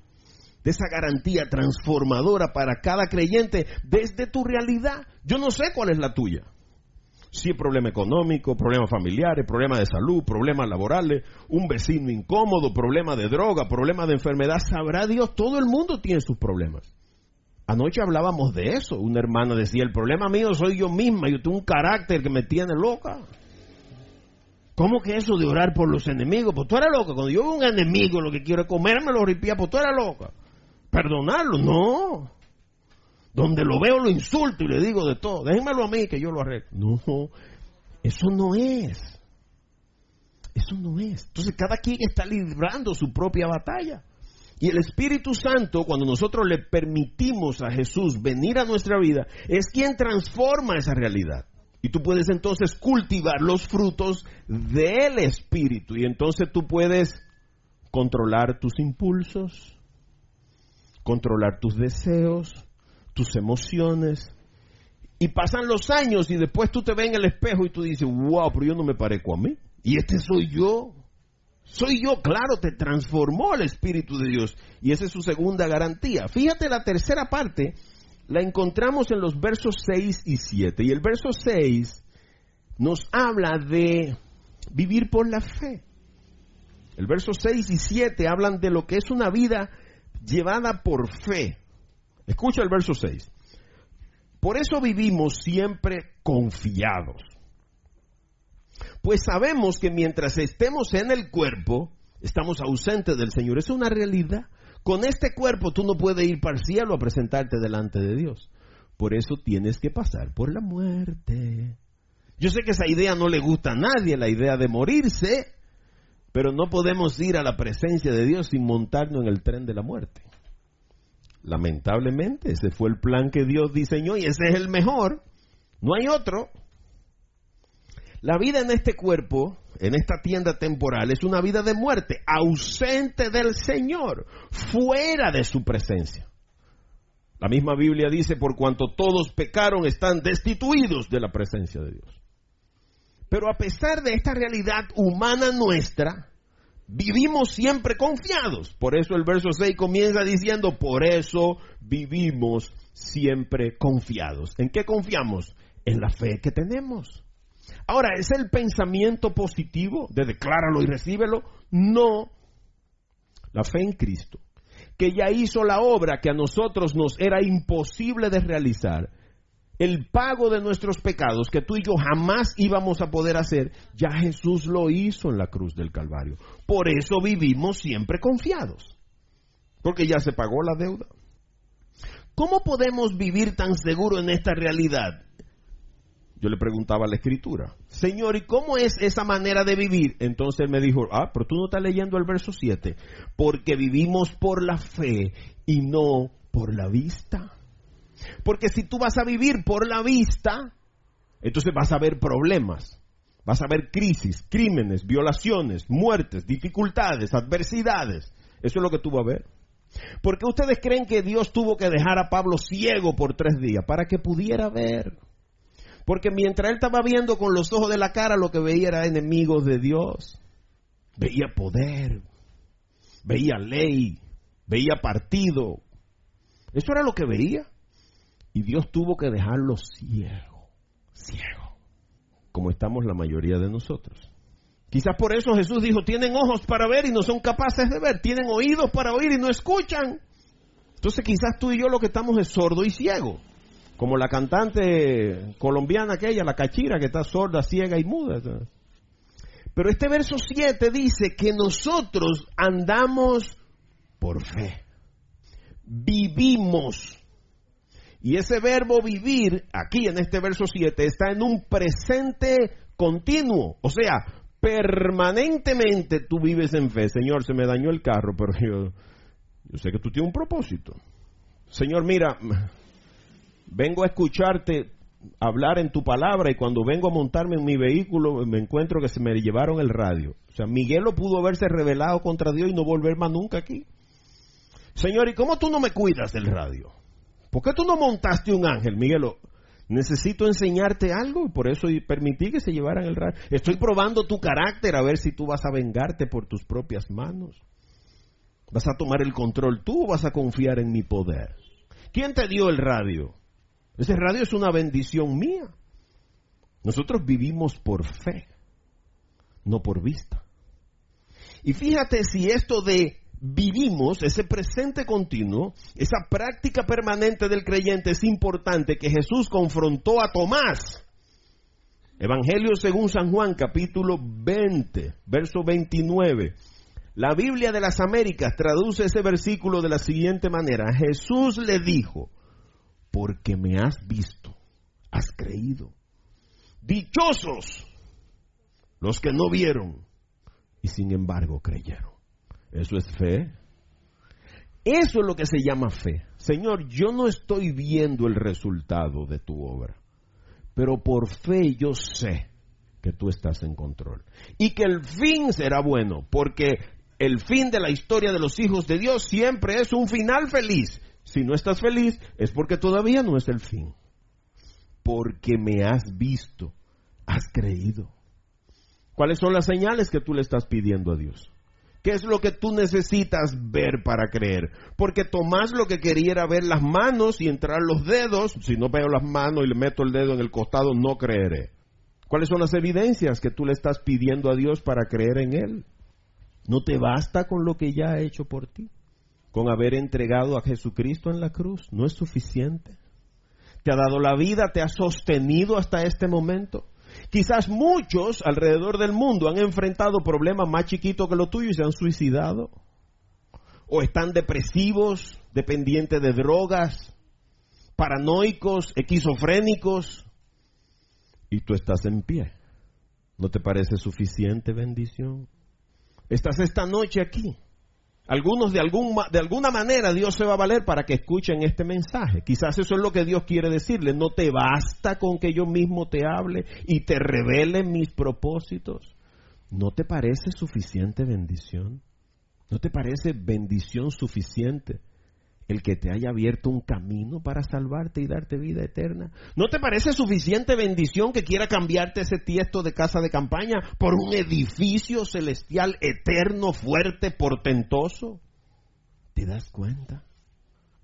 De esa garantía transformadora para cada creyente desde tu realidad. Yo no sé cuál es la tuya. Si es problema económico, problemas familiares, problemas de salud, problemas laborales, un vecino incómodo, problema de droga, problema de enfermedad, sabrá Dios, todo el mundo tiene sus problemas. Anoche hablábamos de eso, una hermana decía, el problema mío soy yo misma, yo tengo un carácter que me tiene loca. ¿Cómo que eso de orar por los enemigos? Pues tú eres loca, cuando yo veo un enemigo lo que quiero es comerme los ripías, pues tú eres loca. Perdonarlo, no. Donde lo veo lo insulto y le digo de todo. Déjenmelo a mí que yo lo arreglo. No, eso no es. Eso no es. Entonces cada quien está librando su propia batalla. Y el Espíritu Santo, cuando nosotros le permitimos a Jesús venir a nuestra vida, es quien transforma esa realidad. Y tú puedes entonces cultivar los frutos del Espíritu. Y entonces tú puedes controlar tus impulsos, controlar tus deseos, tus emociones, y pasan los años y después tú te ves en el espejo y tú dices, wow, pero yo no me parezco a mí, y este soy yo, claro, te transformó el Espíritu de Dios, y esa es su segunda garantía. Fíjate, la tercera parte la encontramos en los versos 6 y 7, y el verso 6 nos habla de vivir por la fe. El verso 6 y 7 hablan de lo que es una vida llevada por fe. Escucha el verso 6. Por eso vivimos siempre confiados. Pues sabemos que mientras estemos en el cuerpo, estamos ausentes del Señor. Es una realidad. Con este cuerpo tú no puedes ir para el cielo a presentarte delante de Dios. Por eso tienes que pasar por la muerte. Yo sé que esa idea no le gusta a nadie, la idea de morirse, pero no podemos ir a la presencia de Dios sin montarnos en el tren de la muerte. Lamentablemente, ese fue el plan que Dios diseñó y ese es el mejor. No hay otro. La vida en este cuerpo en esta tienda temporal es una vida de muerte, ausente del Señor, fuera de su presencia. La misma Biblia dice, por cuanto todos pecaron, están destituidos de la presencia de Dios. Pero a pesar de esta realidad humana nuestra, vivimos siempre confiados. Por eso el verso 6 comienza diciendo, por eso vivimos siempre confiados. ¿En qué confiamos? En la fe que tenemos. Ahora, ¿es el pensamiento positivo de decláralo y recíbelo? No. La fe en Cristo, que ya hizo la obra que a nosotros nos era imposible de realizar, el pago de nuestros pecados que tú y yo jamás íbamos a poder hacer, ya Jesús lo hizo en la cruz del Calvario. Por eso vivimos siempre confiados, porque ya se pagó la deuda. ¿Cómo podemos vivir tan seguro en esta realidad? Yo le preguntaba a la Escritura, Señor, ¿y cómo es esa manera de vivir? Entonces él me dijo, pero tú no estás leyendo el verso 7, porque vivimos por la fe y no por la vista. Porque si tú vas a vivir por la vista, entonces vas a ver problemas, vas a ver crisis, crímenes, violaciones, muertes, dificultades, adversidades. Eso es lo que tú vas a ver. ¿Por qué ustedes creen que Dios tuvo que dejar a Pablo ciego por 3 días? Para que pudiera ver. Porque mientras él estaba viendo con los ojos de la cara, lo que veía era enemigos de Dios. Veía poder, veía ley, veía partido. Eso era lo que veía. Y Dios tuvo que dejarlo ciego, como estamos la mayoría de nosotros. Quizás por eso Jesús dijo, tienen ojos para ver y no son capaces de ver, tienen oídos para oír y no escuchan. Entonces quizás tú y yo lo que estamos es sordo y ciego, como la cantante colombiana aquella, la Cachira, que está sorda, ciega y muda. Pero este verso 7 dice que nosotros andamos por fe, vivimos. Y ese verbo vivir, aquí en este verso 7, está en un presente continuo. O sea, permanentemente tú vives en fe. Señor, se me dañó el carro, pero yo sé que tú tienes un propósito. Señor, mira, vengo a escucharte hablar en tu palabra y cuando vengo a montarme en mi vehículo me encuentro que se me llevaron el radio. O sea, Miguelo pudo haberse rebelado contra Dios y no volver más nunca aquí. Señor, ¿y cómo tú no me cuidas del radio? ¿Por qué tú no montaste un ángel, Miguelo? Necesito enseñarte algo y por eso permití que se llevaran el radio. Estoy probando tu carácter a ver si tú vas a vengarte por tus propias manos. ¿Vas a tomar el control tú o vas a confiar en mi poder? ¿Quién te dio el radio? Ese radio es una bendición mía. Nosotros vivimos por fe, no por vista. Y fíjate si esto de vivimos, ese presente continuo, esa práctica permanente del creyente es importante, que Jesús confrontó a Tomás. Evangelio según San Juan, capítulo 20, verso 29. La Biblia de las Américas traduce ese versículo de la siguiente manera. Jesús le dijo, porque me has visto, has creído. Dichosos los que no vieron y sin embargo creyeron. Eso es fe. Eso es lo que se llama fe. Señor, yo no estoy viendo el resultado de tu obra, pero por fe yo sé que tú estás en control y que el fin será bueno, porque el fin de la historia de los hijos de Dios siempre es un final feliz. Si no estás feliz es porque todavía no es el fin. Porque me has visto, has creído. ¿Cuáles son las señales que tú le estás pidiendo a Dios? ¿Qué es lo que tú necesitas ver para creer? Porque Tomás lo que quería era ver las manos y entrar los dedos. Si no veo las manos y le meto el dedo en el costado, no creeré. ¿Cuáles son las evidencias que tú le estás pidiendo a Dios para creer en Él? No te basta con lo que ya ha hecho por ti. Con haber entregado a Jesucristo en la cruz, no es suficiente. Te ha dado la vida, te ha sostenido hasta este momento. Quizás muchos alrededor del mundo han enfrentado problemas más chiquitos que los tuyos y se han suicidado. O están depresivos, dependientes de drogas, paranoicos, esquizofrénicos. Y tú estás en pie. ¿No te parece suficiente bendición? Estás esta noche aquí. Algunos de alguna manera Dios se va a valer para que escuchen este mensaje. Quizás eso es lo que Dios quiere decirle. No te basta con que yo mismo te hable y te revele mis propósitos. ¿No te parece suficiente bendición? ¿No te parece bendición suficiente el que te haya abierto un camino para salvarte y darte vida eterna? ¿No te parece suficiente bendición que quiera cambiarte ese tiesto de casa de campaña por un edificio celestial eterno, fuerte, portentoso? ¿Te das cuenta?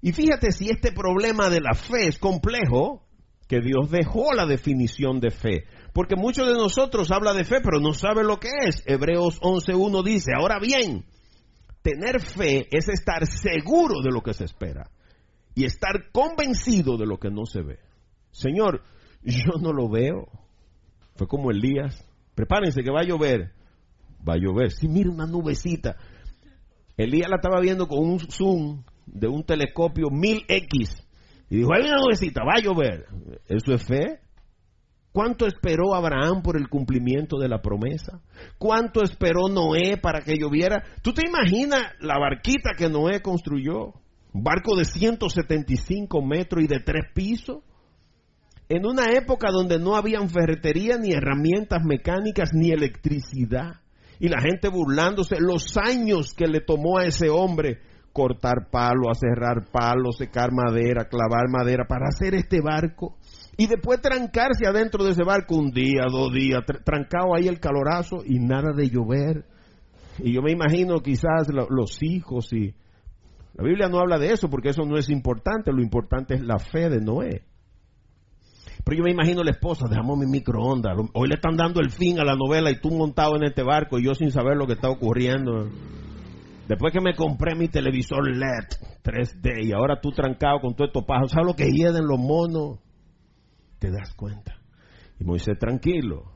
Y fíjate si este problema de la fe es complejo, que Dios dejó la definición de fe. Porque muchos de nosotros habla de fe, pero no sabe lo que es. Hebreos 11:1 dice, ahora bien, tener fe es estar seguro de lo que se espera y estar convencido de lo que no se ve. Señor, yo no lo veo. Fue como Elías. Prepárense que va a llover. Va a llover. Sí, mira una nubecita. Elías la estaba viendo con un zoom de un telescopio 1000X. Y dijo, hay una nubecita, va a llover. ¿Eso es fe? ¿Cuánto esperó Abraham por el cumplimiento de la promesa? ¿Cuánto esperó Noé para que lloviera? ¿Tú te imaginas la barquita que Noé construyó? Un barco de 175 metros y de 3 pisos. En una época donde no habían ferretería, ni herramientas mecánicas, ni electricidad. Y la gente burlándose, los años que le tomó a ese hombre cortar palo, aserrar palo, secar madera, clavar madera para hacer este barco. Y después trancarse adentro de ese barco un día, 2 días, trancado ahí el calorazo y nada de llover. Y yo me imagino quizás los hijos y... La Biblia no habla de eso porque eso no es importante, lo importante es la fe de Noé. Pero yo me imagino la esposa, dejamos mi microondas, hoy le están dando el fin a la novela y tú montado en este barco y yo sin saber lo que está ocurriendo. Después que me compré mi televisor LED 3D y ahora tú trancado con todo esto pájaros, ¿sabes lo que hieden los monos? Te das cuenta. Y Moisés tranquilo.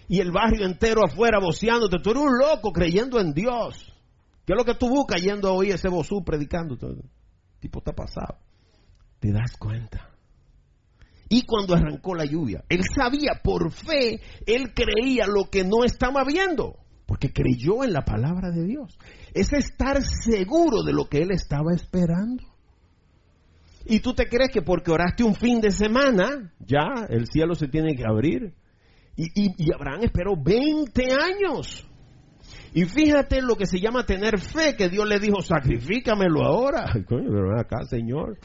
Y el barrio entero afuera voceándote. Tú eres un loco creyendo en Dios. ¿Qué es lo que tú buscas yendo a oír ese vozú predicando? El tipo está pasado. Te das cuenta. Y cuando arrancó la lluvia, él sabía por fe, él creía lo que no estaba viendo. Porque creyó en la palabra de Dios. Es estar seguro de lo que él estaba esperando. Y tú te crees que porque oraste un fin de semana, ya el cielo se tiene que abrir. Y Abraham esperó 20 años. Y fíjate lo que se llama tener fe, que Dios le dijo, sacrifícamelo ahora. Ay, coño, pero ven acá, Señor.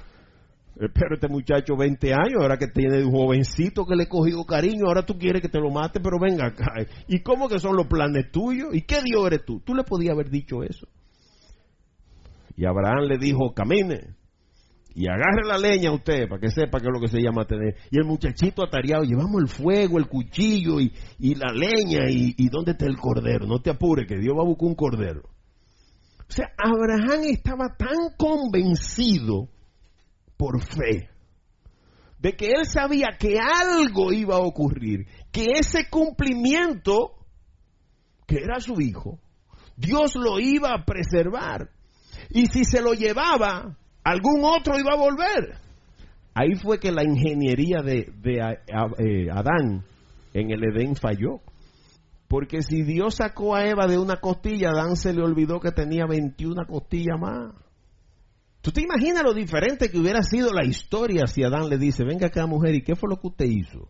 Pero este muchacho 20 años, ahora que tiene un jovencito que le he cogido cariño, ahora tú quieres que te lo mate, pero venga acá. ¿Y cómo que son los planes tuyos? ¿Y qué Dios eres tú? Tú le podías haber dicho eso. Y Abraham le dijo, camine y agarre la leña usted, para que sepa qué es lo que se llama tener. Y el muchachito atareado, llevamos el fuego, el cuchillo y la leña y ¿dónde está el cordero? No te apures, que Dios va a buscar un cordero. O sea, Abraham estaba tan convencido por fe, de que él sabía que algo iba a ocurrir, que ese cumplimiento, que era su hijo, Dios lo iba a preservar, y si se lo llevaba, algún otro iba a volver. Ahí fue que la ingeniería de Adán en el Edén falló, porque si Dios sacó a Eva de una costilla, Adán se le olvidó que tenía 21 costillas más. ¿Tú te imaginas lo diferente que hubiera sido la historia si Adán le dice, venga acá mujer, ¿y qué fue lo que usted hizo?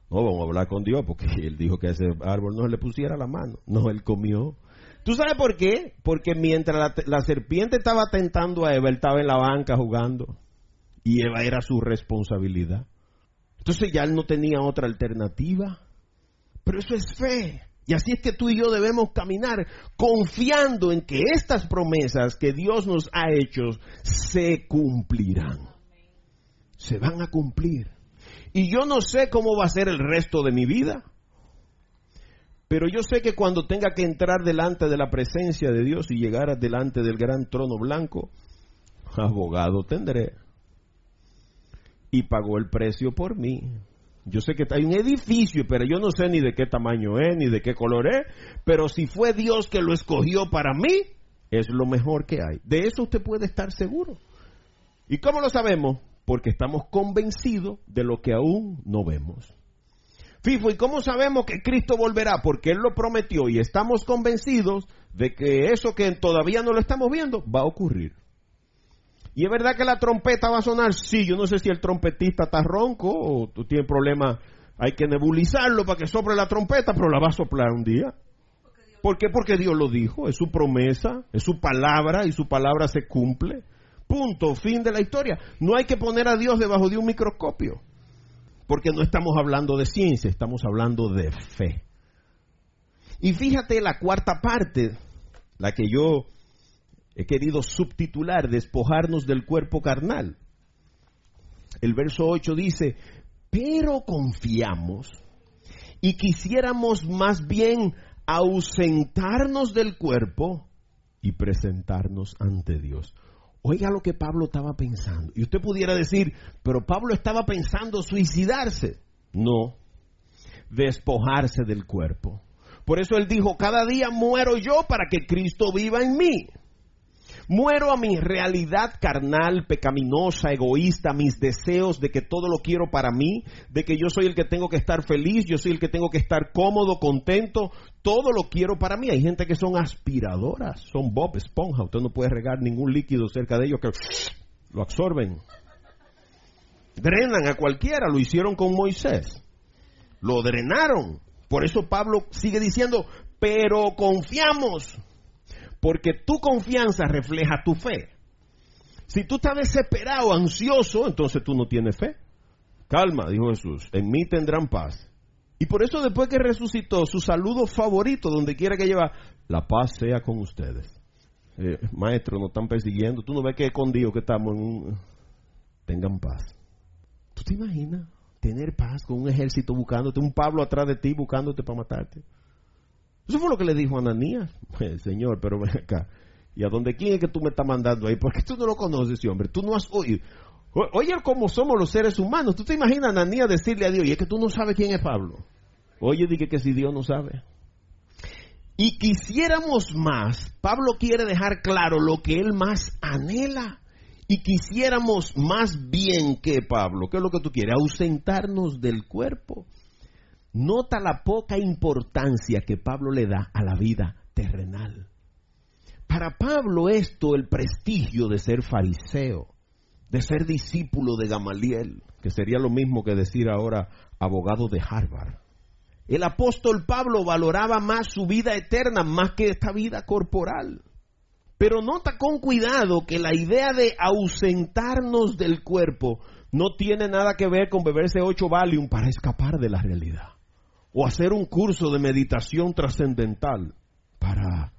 No, vamos a hablar con Dios porque él dijo que a ese árbol no se le pusiera la mano. No, él comió. ¿Tú sabes por qué? Porque mientras la serpiente estaba tentando a Eva, él estaba en la banca jugando. Y Eva era su responsabilidad. Entonces ya él no tenía otra alternativa. Pero eso es fe. Y así es que tú y yo debemos caminar confiando en que estas promesas que Dios nos ha hecho se cumplirán. Se van a cumplir. Y yo no sé cómo va a ser el resto de mi vida, pero yo sé que cuando tenga que entrar delante de la presencia de Dios y llegar delante del gran trono blanco, abogado tendré. Y pagó el precio por mí. Yo sé que hay un edificio, pero yo no sé ni de qué tamaño es, ni de qué color es, pero si fue Dios que lo escogió para mí, es lo mejor que hay. De eso usted puede estar seguro. ¿Y cómo lo sabemos? Porque estamos convencidos de lo que aún no vemos. Fifo, ¿y cómo sabemos que Cristo volverá? Porque Él lo prometió y estamos convencidos de que eso que todavía no lo estamos viendo va a ocurrir. ¿Y es verdad que la trompeta va a sonar? Sí, yo no sé si el trompetista está ronco o tú tienes problemas, hay que nebulizarlo para que sople la trompeta, pero la va a soplar un día. ¿Por qué? Porque Dios lo dijo, es su promesa, es su palabra y su palabra se cumple. Punto, fin de la historia. No hay que poner a Dios debajo de un microscopio, porque no estamos hablando de ciencia, estamos hablando de fe. Y fíjate la cuarta parte, la que yo he querido subtitular, despojarnos del cuerpo carnal. El verso 8 dice, pero confiamos y quisiéramos más bien ausentarnos del cuerpo y presentarnos ante Dios. Oiga lo que Pablo estaba pensando. Y usted pudiera decir, pero Pablo estaba pensando suicidarse. No, despojarse del cuerpo. Por eso él dijo, cada día muero yo para que Cristo viva en mí. Muero a mi realidad carnal, pecaminosa, egoísta, mis deseos de que todo lo quiero para mí, de que yo soy el que tengo que estar feliz, yo soy el que tengo que estar cómodo, contento, todo lo quiero para mí. Hay gente que son aspiradoras, son Bob Esponja, usted no puede regar ningún líquido cerca de ellos que lo absorben. Drenan a cualquiera, lo hicieron con Moisés, lo drenaron. Por eso Pablo sigue diciendo, pero confiamos. Porque tu confianza refleja tu fe. Si tú estás desesperado, ansioso, entonces tú no tienes fe. Calma, dijo Jesús, en mí tendrán paz. Y por eso después que resucitó, su saludo favorito, donde quiera que lleva, la paz sea con ustedes. Maestro, nos están persiguiendo. Tú no ves que escondido que estamos tengan paz. ¿Tú te imaginas tener paz con un ejército buscándote, un Pablo atrás de ti buscándote para matarte? Eso fue lo que le dijo a Ananías. Señor, pero ven acá. ¿Y a dónde quién es que tú me estás mandando ahí? Porque tú no lo conoces, ese hombre. Tú no has oído. Oye, cómo somos los seres humanos. ¿Tú te imaginas a Ananías decirle a Dios, y es que tú no sabes quién es Pablo? Oye, dije que si Dios no sabe. Y quisiéramos más. Pablo quiere dejar claro lo que él más anhela. Y quisiéramos más bien que Pablo. ¿Qué es lo que tú quieres? Ausentarnos del cuerpo. Nota la poca importancia que Pablo le da a la vida terrenal. Para Pablo esto, el prestigio de ser fariseo, de ser discípulo de Gamaliel, que sería lo mismo que decir ahora abogado de Harvard. El apóstol Pablo valoraba más su vida eterna más que esta vida corporal. Pero nota con cuidado que la idea de ausentarnos del cuerpo no tiene nada que ver con beberse 8 Valium para escapar de la realidad. O hacer un curso de meditación trascendental para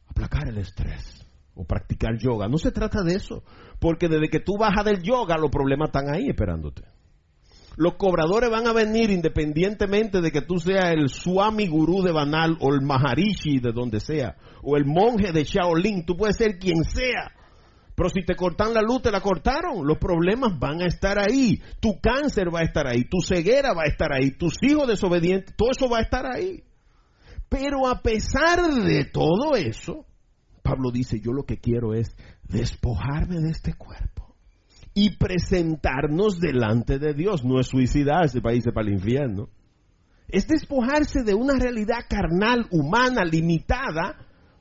aplacar el estrés. O practicar yoga. No se trata de eso. Porque desde que tú bajas del yoga, los problemas están ahí esperándote. Los cobradores van a venir independientemente de que tú seas el Swami Gurú de Banal o el Maharishi de donde sea. O el monje de Shaolin. Tú puedes ser quien sea. Pero si te cortan la luz, te la cortaron. Los problemas van a estar ahí. Tu cáncer va a estar ahí. Tu ceguera va a estar ahí. Tus hijos desobedientes. Todo eso va a estar ahí. Pero a pesar de todo eso, Pablo dice, yo lo que quiero es despojarme de este cuerpo. Y presentarnos delante de Dios. No es suicidarse para irse para el infierno. Es despojarse de una realidad carnal, humana, limitada,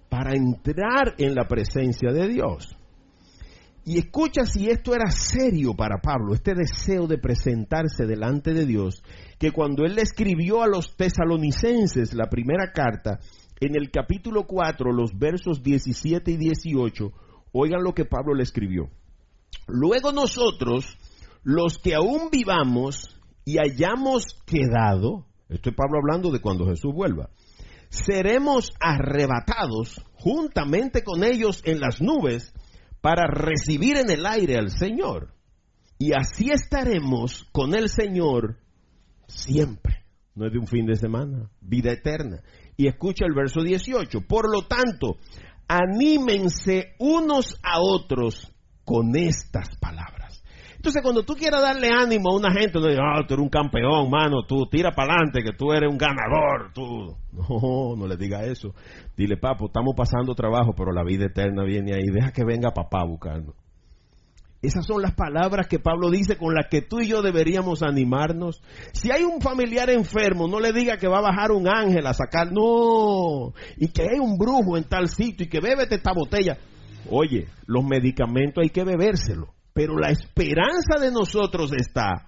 para entrar en la presencia de Dios. Y escucha si esto era serio para Pablo, este deseo de presentarse delante de Dios, que cuando él le escribió a los tesalonicenses la primera carta, en el capítulo 4, los versos 17 y 18, oigan lo que Pablo le escribió. Luego nosotros, los que aún vivamos y hayamos quedado, esto es Pablo hablando de cuando Jesús vuelva, seremos arrebatados juntamente con ellos en las nubes, para recibir en el aire al Señor. Y así estaremos con el Señor siempre. No es de un fin de semana, vida eterna. Y escucha el verso 18. Por lo tanto, anímense unos a otros con estas palabras. Entonces, cuando tú quieras darle ánimo a una gente, no digas, tú eres un campeón, mano, tú tira para adelante, que tú eres un ganador, tú. No le diga eso. Dile, papo, estamos pasando trabajo, pero la vida eterna viene ahí. Deja que venga papá buscando. Esas son las palabras que Pablo dice con las que tú y yo deberíamos animarnos. Si hay un familiar enfermo, no le diga que va a bajar un ángel a sacar, no. Y que hay un brujo en tal sitio y que bébete esta botella. Oye, los medicamentos hay que bebérselo. Pero la esperanza de nosotros está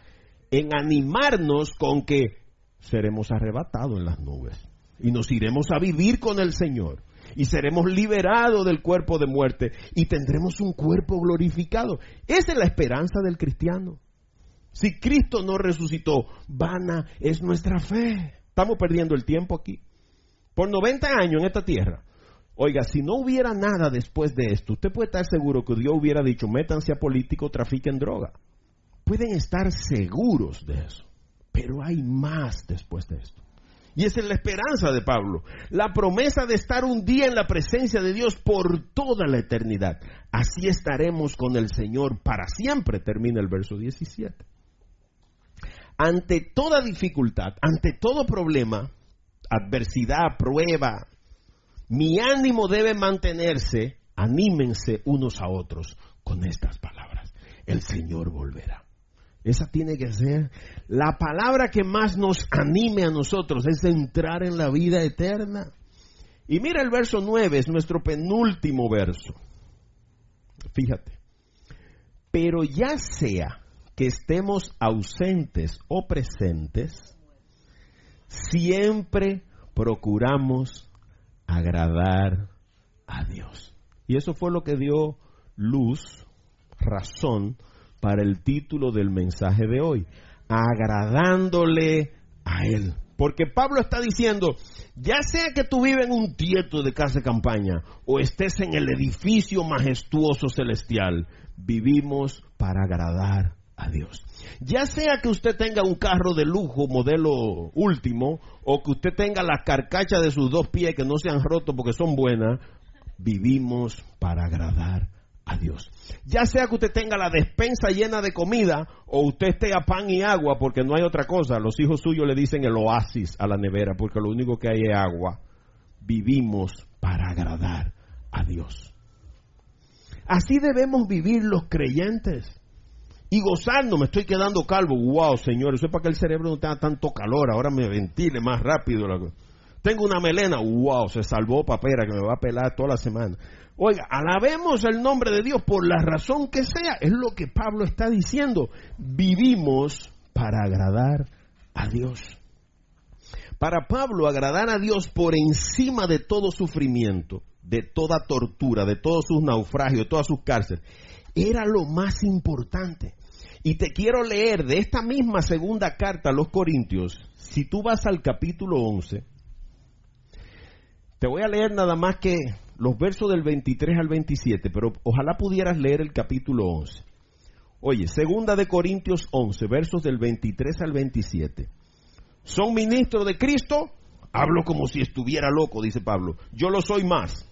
en animarnos con que seremos arrebatados en las nubes. y nos iremos a vivir con el Señor. Y seremos liberados del cuerpo de muerte y tendremos un cuerpo glorificado. Esa es la esperanza del cristiano. Si Cristo no resucitó, vana es nuestra fe. Estamos perdiendo el tiempo aquí. Por 90 años en esta tierra. Oiga, si no hubiera nada después de esto, usted puede estar seguro que Dios hubiera dicho, métanse a político, trafiquen droga. Pueden estar seguros de eso. Pero hay más después de esto. Y esa es la esperanza de Pablo. La promesa de estar un día en la presencia de Dios por toda la eternidad. Así estaremos con el Señor para siempre, termina el verso 17. Ante toda dificultad, ante todo problema, adversidad, prueba, mi ánimo debe mantenerse, anímense unos a otros con estas palabras. El Señor volverá. Esa tiene que ser la palabra que más nos anime a nosotros, es entrar en la vida eterna. Y mira el verso 9, es nuestro penúltimo verso. Fíjate. Pero ya sea que estemos ausentes o presentes, siempre procuramos agradar a Dios. Y eso fue lo que dio luz, razón, para el título del mensaje de hoy, agradándole a Él. Porque Pablo está diciendo, ya sea que tú vives en un tieto de casa de campaña o estés en el edificio majestuoso celestial, vivimos para agradar a Dios. Ya sea que usted tenga un carro de lujo, modelo último, o que usted tenga la carcacha de sus 2 pies que no se han roto porque son buenas, vivimos para agradar a Dios. Ya sea que usted tenga la despensa llena de comida o usted esté a pan y agua porque no hay otra cosa. Los hijos suyos le dicen el oasis a la nevera porque lo único que hay es agua. Vivimos para agradar a Dios. Así debemos vivir los creyentes y gozarnos. Me estoy quedando calvo. Wow, Señor, eso es para que el cerebro no tenga tanto calor. Ahora me ventile más rápido. Tengo una melena. Wow, se salvó papera que me va a pelar toda la semana. Oiga, alabemos el nombre de Dios por la razón que sea. Es lo que Pablo está diciendo. Vivimos para agradar a Dios. Para Pablo, agradar a Dios por encima de todo sufrimiento, de toda tortura, de todos sus naufragios, de todas sus cárceles, era lo más importante. Y te quiero leer de esta misma segunda carta a los Corintios. Si tú vas al capítulo 11, te voy a leer nada más que los versos del 23 al 27, pero ojalá pudieras leer el capítulo 11. Oye, segunda de Corintios 11, versos del 23 al 27. ¿Son ministros de Cristo? Hablo como si estuviera loco, dice Pablo. Yo lo soy más.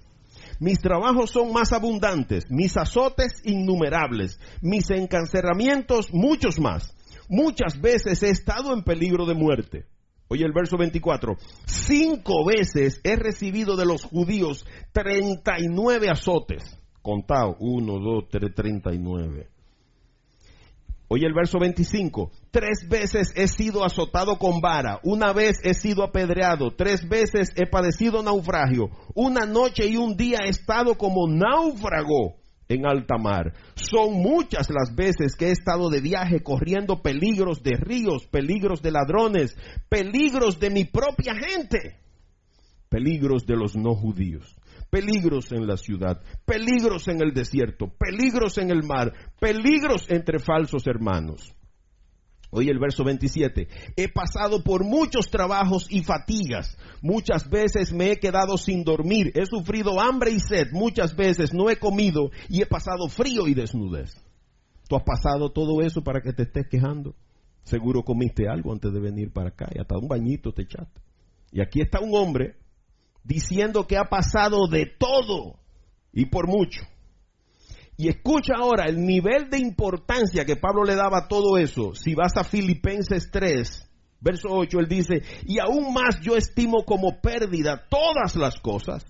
Mis trabajos son más abundantes, mis azotes innumerables, mis encarcelamientos muchos más. Muchas veces he estado en peligro de muerte. Oye el verso 24, 5 veces he recibido de los judíos 39 azotes. Contado, 1, 2, 3, 39. Oye el verso 25, 3 veces he sido azotado con vara, 1 vez he sido apedreado, 3 veces he padecido naufragio, 1 noche y 1 día he estado como náufrago en alta mar. Son muchas las veces que he estado de viaje corriendo peligros de ríos, peligros de ladrones, peligros de mi propia gente, peligros de los no judíos, peligros en la ciudad, peligros en el desierto, peligros en el mar, peligros entre falsos hermanos. Oye el verso 27, he pasado por muchos trabajos y fatigas, muchas veces me he quedado sin dormir, he sufrido hambre y sed, muchas veces no he comido y he pasado frío y desnudez. ¿Tú has pasado todo eso para que te estés quejando? Seguro comiste algo antes de venir para acá y hasta un bañito te echaste. Y aquí está un hombre diciendo que ha pasado de todo y por mucho. Y escucha ahora el nivel de importancia que Pablo le daba a todo eso. Si vas a Filipenses 3, verso 8, él dice, y aún más yo estimo como pérdida todas las cosas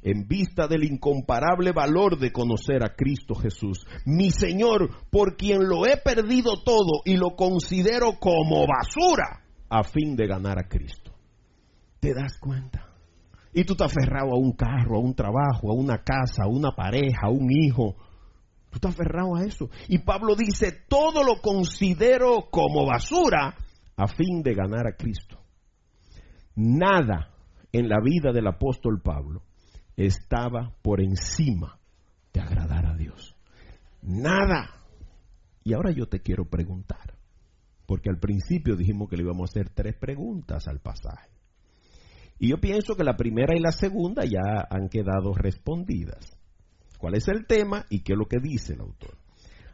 en vista del incomparable valor de conocer a Cristo Jesús, mi Señor, por quien lo he perdido todo y lo considero como basura a fin de ganar a Cristo. ¿Te das cuenta? Y tú te has aferrado a un carro, a un trabajo, a una casa, a una pareja, a un hijo. Tú estás aferrado a eso. Y Pablo dice, todo lo considero como basura a fin de ganar a Cristo. Nada en la vida del apóstol Pablo estaba por encima de agradar a Dios. Nada. Y ahora yo te quiero preguntar, porque al principio dijimos que le íbamos a hacer 3 preguntas al pasaje. Y yo pienso que la primera y la segunda ya han quedado respondidas. ¿Cuál es el tema y qué es lo que dice el autor?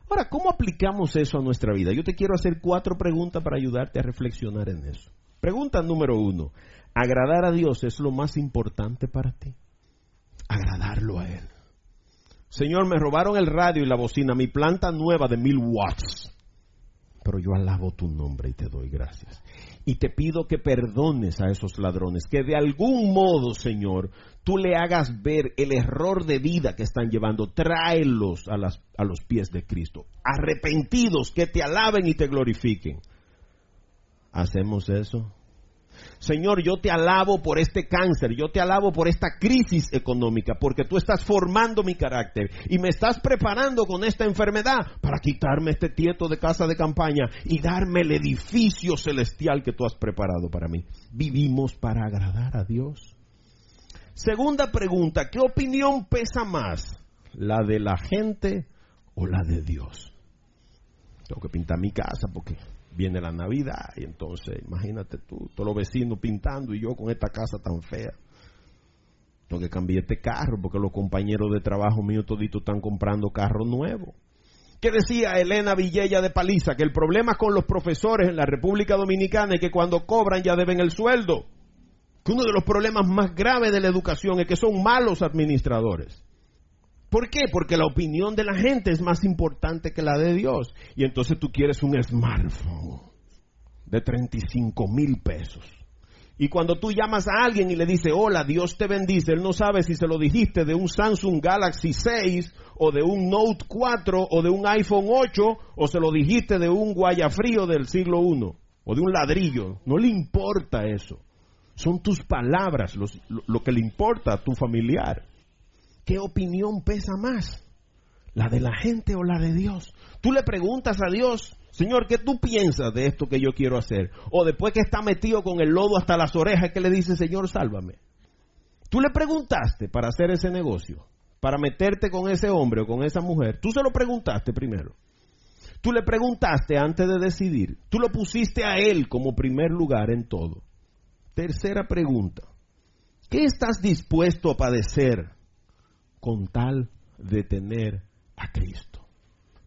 Ahora, ¿cómo aplicamos eso a nuestra vida? Yo te quiero hacer 4 preguntas para ayudarte a reflexionar en eso. Pregunta número 1. ¿Agradar a Dios es lo más importante para ti? Agradarlo a Él. Señor, me robaron el radio y la bocina, mi planta nueva de 1000 watts. Pero yo alabo tu nombre y te doy gracias. Y te pido que perdones a esos ladrones, que de algún modo, Señor, tú le hagas ver el error de vida que están llevando. Tráelos a los pies de Cristo. Arrepentidos, que te alaben y te glorifiquen. ¿Hacemos eso? Señor, yo te alabo por este cáncer, yo te alabo por esta crisis económica, porque tú estás formando mi carácter y me estás preparando con esta enfermedad para quitarme este tieto de casa de campaña y darme el edificio celestial que tú has preparado para mí. Vivimos para agradar a Dios. Segunda pregunta, ¿qué opinión pesa más? ¿La de la gente o la de Dios? Tengo que pintar mi casa porque viene la Navidad y entonces, imagínate tú, todos los vecinos pintando y yo con esta casa tan fea. Tengo que cambiar este carro porque los compañeros de trabajo míos toditos están comprando carros nuevos. ¿Qué decía Elena Villella de Paliza? Que el problema con los profesores en la República Dominicana es que cuando cobran ya deben el sueldo. Que uno de los problemas más graves de la educación es que son malos administradores. ¿Por qué? Porque la opinión de la gente es más importante que la de Dios. Y entonces tú quieres un smartphone de 35,000 pesos. Y cuando tú llamas a alguien y le dices, hola, Dios te bendice, él no sabe si se lo dijiste de un Samsung Galaxy 6 o de un Note 4 o de un iPhone 8 o se lo dijiste de un guayafrío del siglo I o de un ladrillo. No le importa eso. Son tus palabras lo que le importa a tu familiar. ¿Qué opinión pesa más? ¿La de la gente o la de Dios? Tú le preguntas a Dios, Señor, ¿qué tú piensas de esto que yo quiero hacer? O después que está metido con el lodo hasta las orejas, ¿qué le dice, Señor, sálvame? Tú le preguntaste para hacer ese negocio, para meterte con ese hombre o con esa mujer. Tú se lo preguntaste primero. Tú le preguntaste antes de decidir. Tú lo pusiste a él como primer lugar en todo. Tercera pregunta. ¿Qué estás dispuesto a padecer con tal de tener a Cristo?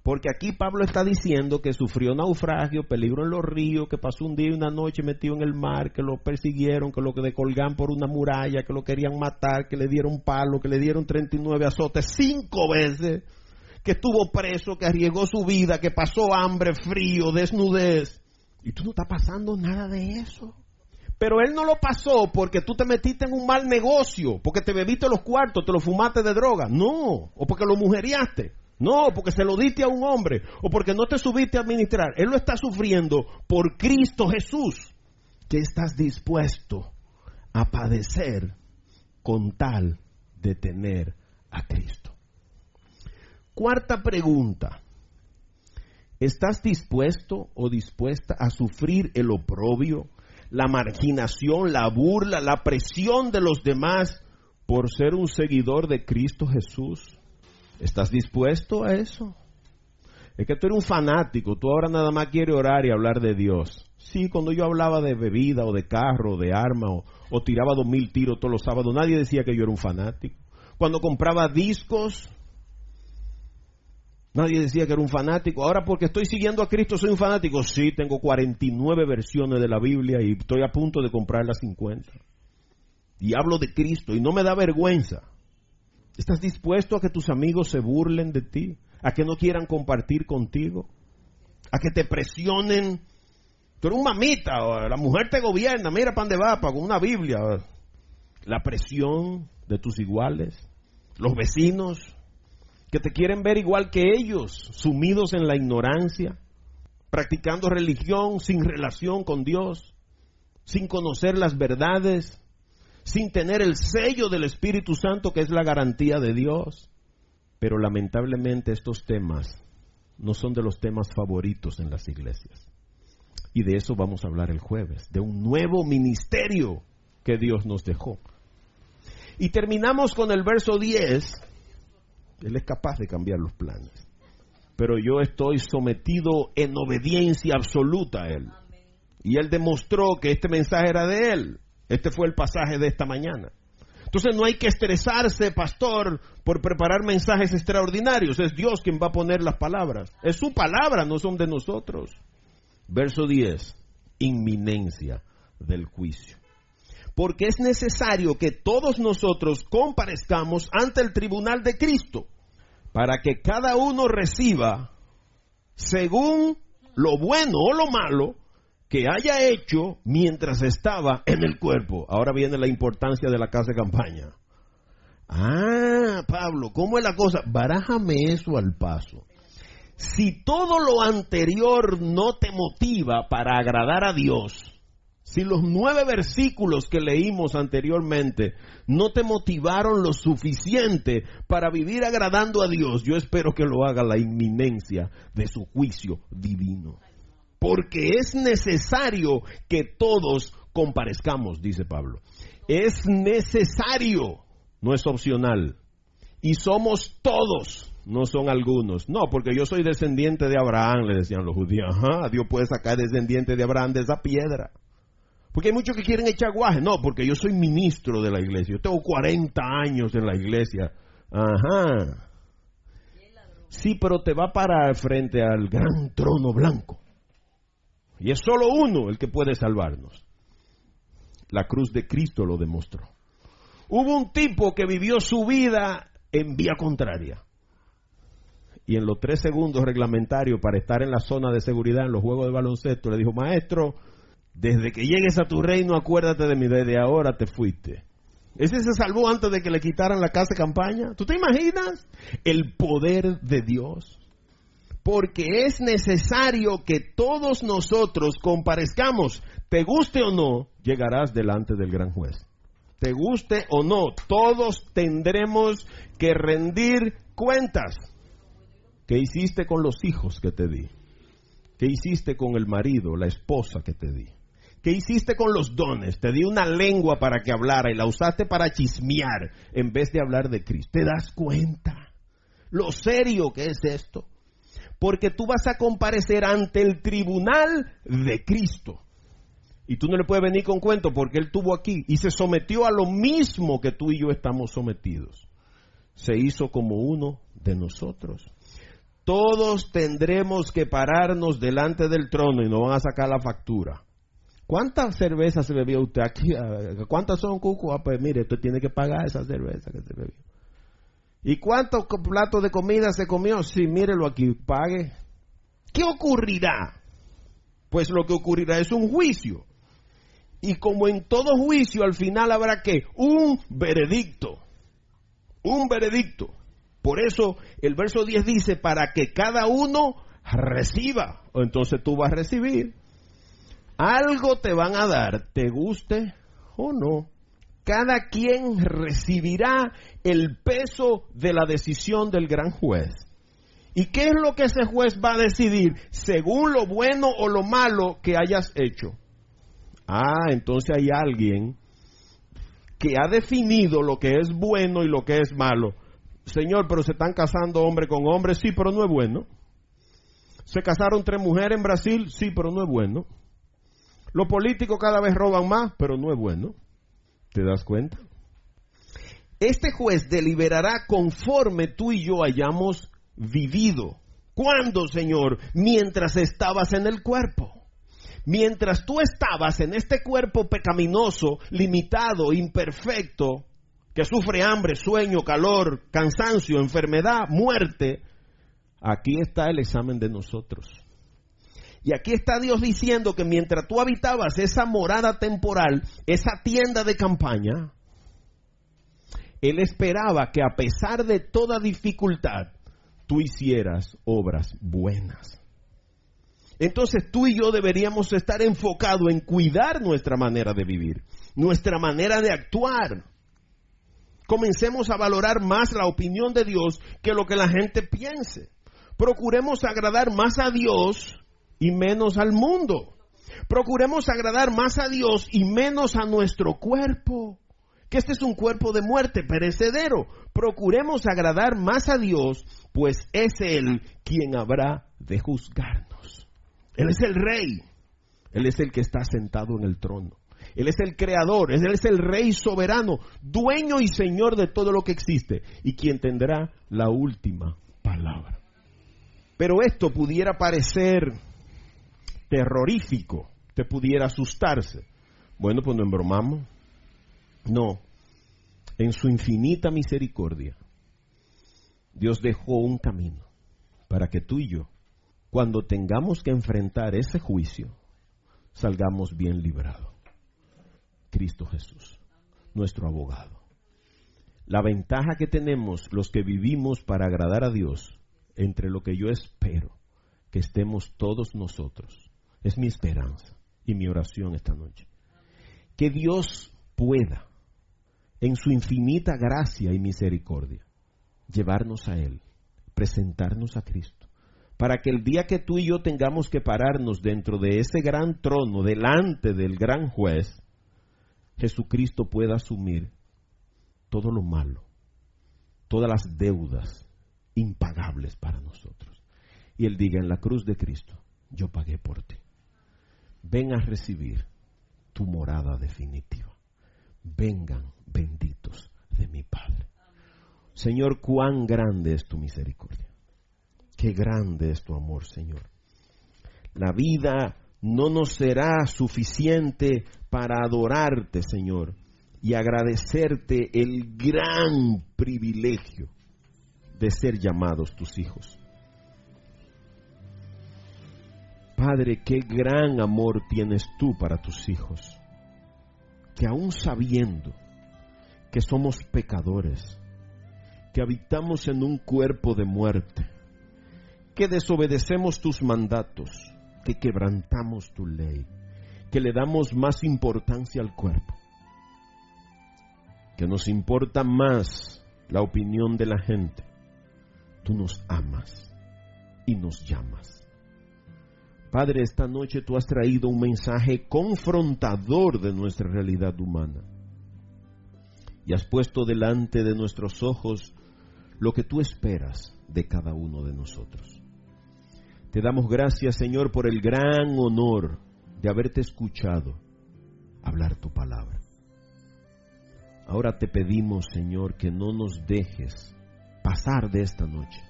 Porque aquí Pablo está diciendo que sufrió naufragio, peligro en los ríos, que pasó un día y una noche metido en el mar, que lo persiguieron, que lo colgaron por una muralla, que lo querían matar, que le dieron palo, que le dieron 39 azotes 5 veces, que estuvo preso, que arriesgó su vida, que pasó hambre, frío, desnudez. Y tú no estás pasando nada de eso. Pero él no lo pasó porque tú te metiste en un mal negocio, porque te bebiste los cuartos, te lo fumaste de droga. No, o porque lo mujeriaste. No, porque se lo diste a un hombre, o porque no te subiste a administrar. Él lo está sufriendo por Cristo Jesús. ¿Qué estás dispuesto a padecer con tal de tener a Cristo? Cuarta pregunta. ¿Estás dispuesto o dispuesta a sufrir el oprobio, la marginación, la burla, la presión de los demás por ser un seguidor de Cristo Jesús? ¿Estás dispuesto a eso? Es que tú eres un fanático, tú ahora nada más quieres orar y hablar de Dios. Sí, cuando yo hablaba de bebida o de carro, o de arma o tiraba 2000 tiros todos los sábados, nadie decía que yo era un fanático. Cuando compraba discos, nadie decía que era un fanático. Ahora porque estoy siguiendo a Cristo soy un fanático. Sí, tengo 49 versiones de la Biblia y estoy a punto de comprar las 50. Y hablo de Cristo y no me da vergüenza. ¿Estás dispuesto a que tus amigos se burlen de ti? ¿A que no quieran compartir contigo? ¿A que te presionen? Tú eres un mamita, o la mujer te gobierna, mira para dónde va, con una Biblia. La presión de tus iguales, los vecinos que te quieren ver igual que ellos, sumidos en la ignorancia, practicando religión sin relación con Dios, sin conocer las verdades, sin tener el sello del Espíritu Santo que es la garantía de Dios. Pero lamentablemente estos temas no son de los temas favoritos en las iglesias. Y de eso vamos a hablar el jueves, de un nuevo ministerio que Dios nos dejó. Y terminamos con el verso 10. Él es capaz de cambiar los planes, pero yo estoy sometido en obediencia absoluta a Él. Y Él demostró que este mensaje era de Él. Este fue el pasaje de esta mañana. Entonces no hay que estresarse, pastor, por preparar mensajes extraordinarios. Es Dios quien va a poner las palabras. Es su palabra, no son de nosotros. Verso 10. Inminencia del juicio. Porque es necesario que todos nosotros comparezcamos ante el tribunal de Cristo, para que cada uno reciba según lo bueno o lo malo que haya hecho mientras estaba en el cuerpo. Ahora viene la importancia de la casa de campaña. Ah, Pablo, ¿cómo es la cosa? Barájame eso al paso. Si todo lo anterior no te motiva para agradar a Dios, si los 9 versículos que leímos anteriormente no te motivaron lo suficiente para vivir agradando a Dios, yo espero que lo haga la inminencia de su juicio divino. Porque es necesario que todos comparezcamos, dice Pablo. Es necesario, no es opcional. Y somos todos, no son algunos. No, porque yo soy descendiente de Abraham, le decían los judíos. Ajá, Dios puede sacar descendiente de Abraham de esa piedra. Porque hay muchos que quieren echar guaje. No, porque yo soy ministro de la iglesia. Yo tengo 40 años en la iglesia. Ajá. Sí, pero te va a parar frente al gran trono blanco. Y es solo uno el que puede salvarnos. La cruz de Cristo lo demostró. Hubo un tipo que vivió su vida en vía contraria. Y en los 3 segundos reglamentarios para estar en la zona de seguridad en los juegos de baloncesto, le dijo: maestro, desde que llegues a tu reino, acuérdate de mí, desde ahora te fuiste. Ese se salvó antes de que le quitaran la casa de campaña. ¿Tú te imaginas el poder de Dios? Porque es necesario que todos nosotros comparezcamos. Te guste o no, llegarás delante del gran juez. Te guste o no, todos tendremos que rendir cuentas. ¿Qué hiciste con los hijos que te di? ¿Qué hiciste con el marido, la esposa que te di? ¿Qué hiciste con los dones? Te di una lengua para que hablara y la usaste para chismear en vez de hablar de Cristo. ¿Te das cuenta lo serio que es esto? Porque tú vas a comparecer ante el tribunal de Cristo. Y tú no le puedes venir con cuento porque Él estuvo aquí y se sometió a lo mismo que tú y yo estamos sometidos. Se hizo como uno de nosotros. Todos tendremos que pararnos delante del trono y nos van a sacar la factura. ¿Cuántas cervezas se bebió usted aquí? ¿Cuántas son, Cuco? Ah, pues mire, usted tiene que pagar esa cerveza que se bebió. ¿Y cuántos platos de comida se comió? Sí, mírelo aquí, pague. ¿Qué ocurrirá? Pues lo que ocurrirá es un juicio. Y como en todo juicio, al final habrá ¿qué? Un veredicto. Un veredicto. Por eso el verso 10 dice, para que cada uno reciba. O entonces tú vas a recibir. Algo te van a dar, te guste o no. Cada quien recibirá el peso de la decisión del gran juez. ¿Y qué es lo que ese juez va a decidir? Según lo bueno o lo malo que hayas hecho. Ah, entonces hay alguien que ha definido lo que es bueno y lo que es malo. Señor, pero se están casando hombre con hombre. Sí, pero no es bueno. Se casaron 3 mujeres en Brasil. Sí, pero no es bueno. Los políticos cada vez roban más, pero no es bueno. ¿Te das cuenta? Este juez deliberará conforme tú y yo hayamos vivido. ¿Cuándo, Señor? Mientras estabas en el cuerpo. Mientras tú estabas en este cuerpo pecaminoso, limitado, imperfecto, que sufre hambre, sueño, calor, cansancio, enfermedad, muerte, aquí está el examen de nosotros. Y aquí está Dios diciendo que mientras tú habitabas esa morada temporal, esa tienda de campaña, Él esperaba que a pesar de toda dificultad, tú hicieras obras buenas. Entonces tú y yo deberíamos estar enfocados en cuidar nuestra manera de vivir, nuestra manera de actuar. Comencemos a valorar más la opinión de Dios que lo que la gente piense. Procuremos agradar más a Dios y menos al mundo. Procuremos agradar más a Dios y menos a nuestro cuerpo, que este es un cuerpo de muerte perecedero. Procuremos agradar más a Dios, pues es Él quien habrá de juzgarnos. Él es el Rey, Él es el que está sentado en el trono. Él es el creador, Él es el Rey soberano, dueño y Señor de todo lo que existe, y quien tendrá la última palabra. Pero esto pudiera parecer terrorífico, te pudiera asustarse. Bueno, pues no embromamos. No, en su infinita misericordia, Dios dejó un camino para que tú y yo, cuando tengamos que enfrentar ese juicio, salgamos bien librados. Cristo Jesús, nuestro abogado. La ventaja que tenemos los que vivimos para agradar a Dios, entre lo que yo espero que estemos todos nosotros, es mi esperanza y mi oración esta noche. Que Dios pueda, en su infinita gracia y misericordia, llevarnos a Él, presentarnos a Cristo, para que el día que tú y yo tengamos que pararnos dentro de ese gran trono, delante del gran juez, Jesucristo pueda asumir todo lo malo, todas las deudas impagables para nosotros. Y Él diga en la cruz de Cristo, yo pagué por ti. Ven a recibir tu morada definitiva. Vengan benditos de mi Padre. Señor, cuán grande es tu misericordia. Qué grande es tu amor, Señor. La vida no nos será suficiente para adorarte, Señor, y agradecerte el gran privilegio de ser llamados tus hijos. Padre, qué gran amor tienes tú para tus hijos, que aún sabiendo que somos pecadores, que habitamos en un cuerpo de muerte, que desobedecemos tus mandatos, que quebrantamos tu ley, que le damos más importancia al cuerpo, que nos importa más la opinión de la gente. Tú nos amas y nos llamas. Padre, esta noche tú has traído un mensaje confrontador de nuestra realidad humana y has puesto delante de nuestros ojos lo que tú esperas de cada uno de nosotros. Te damos gracias, Señor, por el gran honor de haberte escuchado hablar tu palabra. Ahora te pedimos, Señor, que no nos dejes pasar de esta noche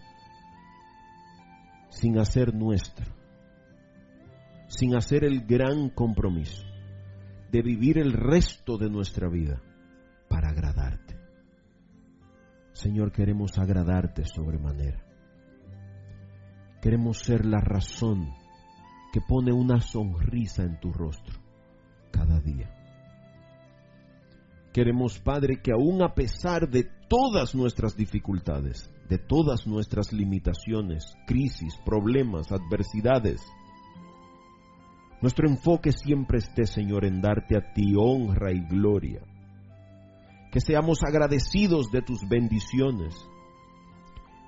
sin hacer nuestro, sin hacer el gran compromiso de vivir el resto de nuestra vida para agradarte. Señor, queremos agradarte sobremanera. Queremos ser la razón que pone una sonrisa en tu rostro cada día. Queremos, Padre, que aún a pesar de todas nuestras dificultades, de todas nuestras limitaciones, crisis, problemas, adversidades, nuestro enfoque siempre esté, Señor, en darte a ti honra y gloria. Que seamos agradecidos de tus bendiciones.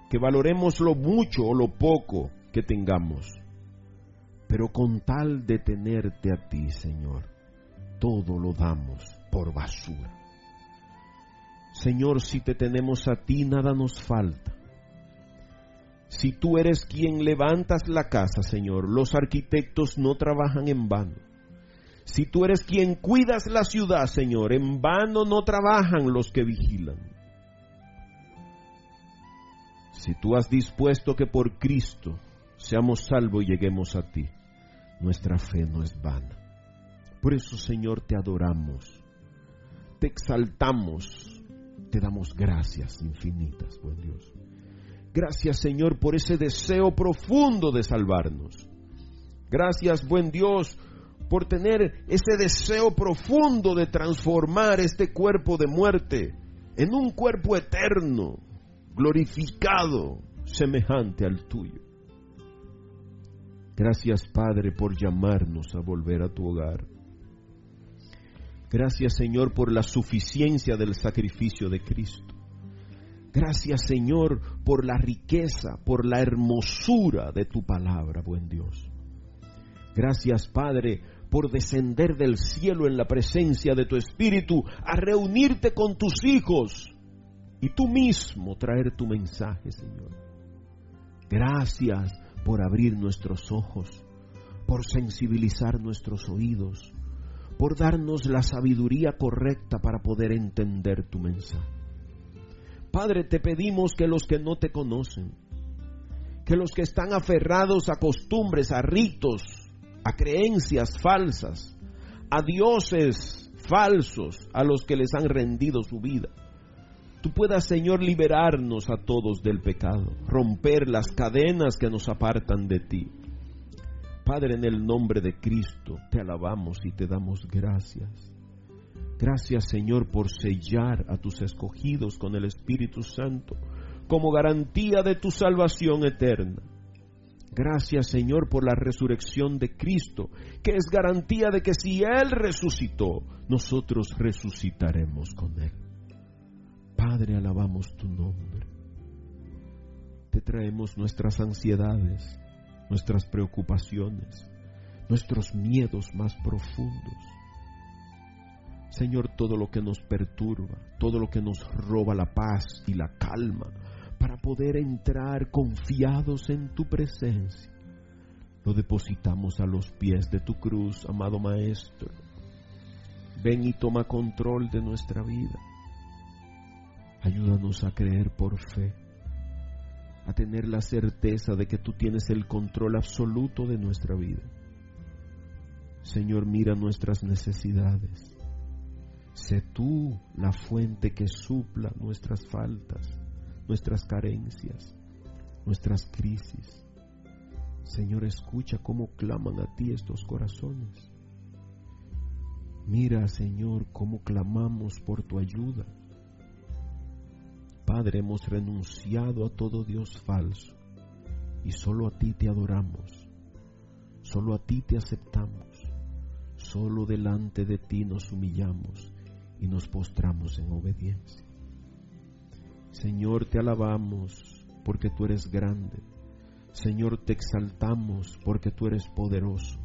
Que valoremos lo mucho o lo poco que tengamos. Pero con tal de tenerte a ti, Señor, todo lo damos por basura. Señor, si te tenemos a ti, nada nos falta. Si tú eres quien levantas la casa, Señor, los arquitectos no trabajan en vano. Si tú eres quien cuidas la ciudad, Señor, en vano no trabajan los que vigilan. Si tú has dispuesto que por Cristo seamos salvos y lleguemos a ti, nuestra fe no es vana. Por eso, Señor, te adoramos, te exaltamos, te damos gracias infinitas, buen Dios. Gracias, Señor, por ese deseo profundo de salvarnos. Gracias, buen Dios, por tener ese deseo profundo de transformar este cuerpo de muerte en un cuerpo eterno, glorificado, semejante al tuyo. Gracias, Padre, por llamarnos a volver a tu hogar. Gracias, Señor, por la suficiencia del sacrificio de Cristo. Gracias, Señor, por la riqueza, por la hermosura de tu palabra, buen Dios. Gracias, Padre, por descender del cielo en la presencia de tu Espíritu a reunirte con tus hijos y tú mismo traer tu mensaje, Señor. Gracias por abrir nuestros ojos, por sensibilizar nuestros oídos, por darnos la sabiduría correcta para poder entender tu mensaje. Padre, te pedimos que los que no te conocen, que los que están aferrados a costumbres, a ritos, a creencias falsas, a dioses falsos a los que les han rendido su vida, tú puedas, Señor, liberarnos a todos del pecado, romper las cadenas que nos apartan de ti. Padre, en el nombre de Cristo, te alabamos y te damos gracias. Gracias, Señor, por sellar a tus escogidos con el Espíritu Santo como garantía de tu salvación eterna. Gracias, Señor, por la resurrección de Cristo, que es garantía de que si Él resucitó, nosotros resucitaremos con Él. Padre, alabamos tu nombre. Te traemos nuestras ansiedades, nuestras preocupaciones, nuestros miedos más profundos. Señor, todo lo que nos perturba, todo lo que nos roba la paz y la calma, para poder entrar confiados en tu presencia, lo depositamos a los pies de tu cruz, amado Maestro. Ven y toma control de nuestra vida. Ayúdanos a creer por fe, a tener la certeza de que tú tienes el control absoluto de nuestra vida. Señor, mira nuestras necesidades. Sé tú la fuente que supla nuestras faltas, nuestras carencias, nuestras crisis. Señor, escucha cómo claman a ti estos corazones. Mira, Señor, cómo clamamos por tu ayuda. Padre, hemos renunciado a todo Dios falso y solo a ti te adoramos, solo a ti te aceptamos, solo delante de ti nos humillamos y nos postramos en obediencia. Señor, te alabamos porque tú eres grande. Señor, te exaltamos porque tú eres poderoso.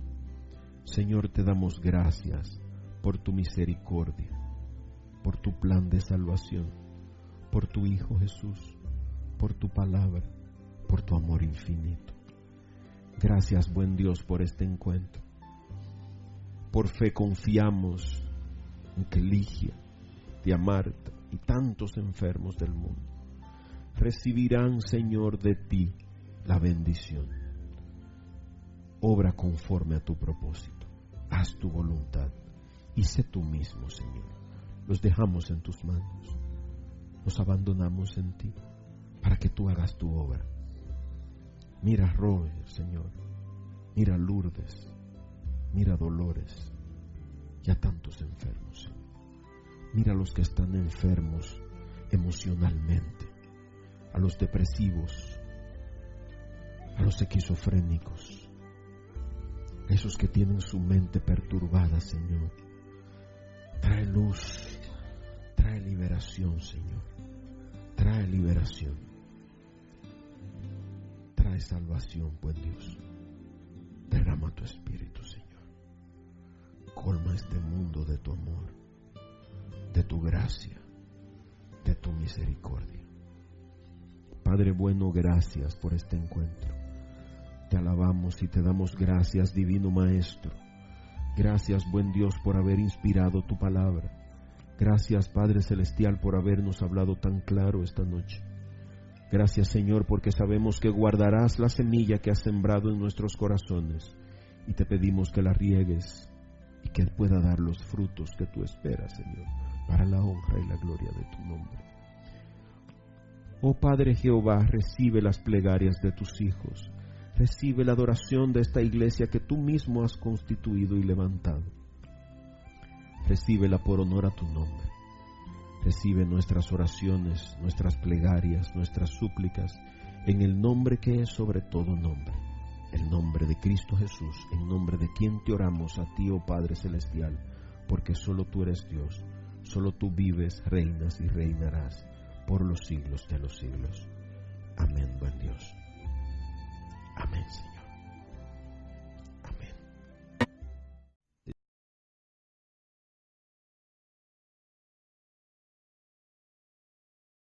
Señor, te damos gracias por tu misericordia, por tu plan de salvación, por tu Hijo Jesús, por tu palabra, por tu amor infinito. Gracias, buen Dios, por este encuentro. Por fe confiamos en que Ligia, Tía Marta y tantos enfermos del mundo recibirán, Señor, de ti la bendición. Obra conforme a tu propósito. Haz tu voluntad y sé tú mismo, Señor. Los dejamos en tus manos. Nos abandonamos en ti para que tú hagas tu obra. Mira a Robert, Señor. Mira a Lourdes. Mira a Dolores y a tantos enfermos, Señor. Mira a los que están enfermos emocionalmente, a los depresivos, a los esquizofrénicos, a esos que tienen su mente perturbada, Señor. Trae luz, trae liberación, Señor. Trae liberación. Trae salvación, buen Dios. Derrama tu Espíritu, Señor. Colma este mundo de tu amor, de tu gracia, de tu misericordia. Padre bueno, gracias por este encuentro. Te alabamos y te damos gracias, divino Maestro. Gracias, buen Dios, por haber inspirado tu palabra. Gracias, Padre Celestial, por habernos hablado tan claro esta noche. Gracias, Señor, porque sabemos que guardarás la semilla que has sembrado en nuestros corazones y te pedimos que la riegues y que pueda dar los frutos que tú esperas, Señor, para la honra y la gloria de tu nombre. Oh Padre Jehová, recibe las plegarias de tus hijos, recibe la adoración de esta iglesia que tú mismo has constituido y levantado. Recíbela por honor a tu nombre. Recibe nuestras oraciones, nuestras plegarias, nuestras súplicas, en el nombre que es sobre todo nombre, el nombre de Cristo Jesús, en nombre de quien te oramos a ti, oh Padre Celestial, porque solo tú eres Dios, solo tú vives, reinas y reinarás por los siglos de los siglos. Amén, buen Dios.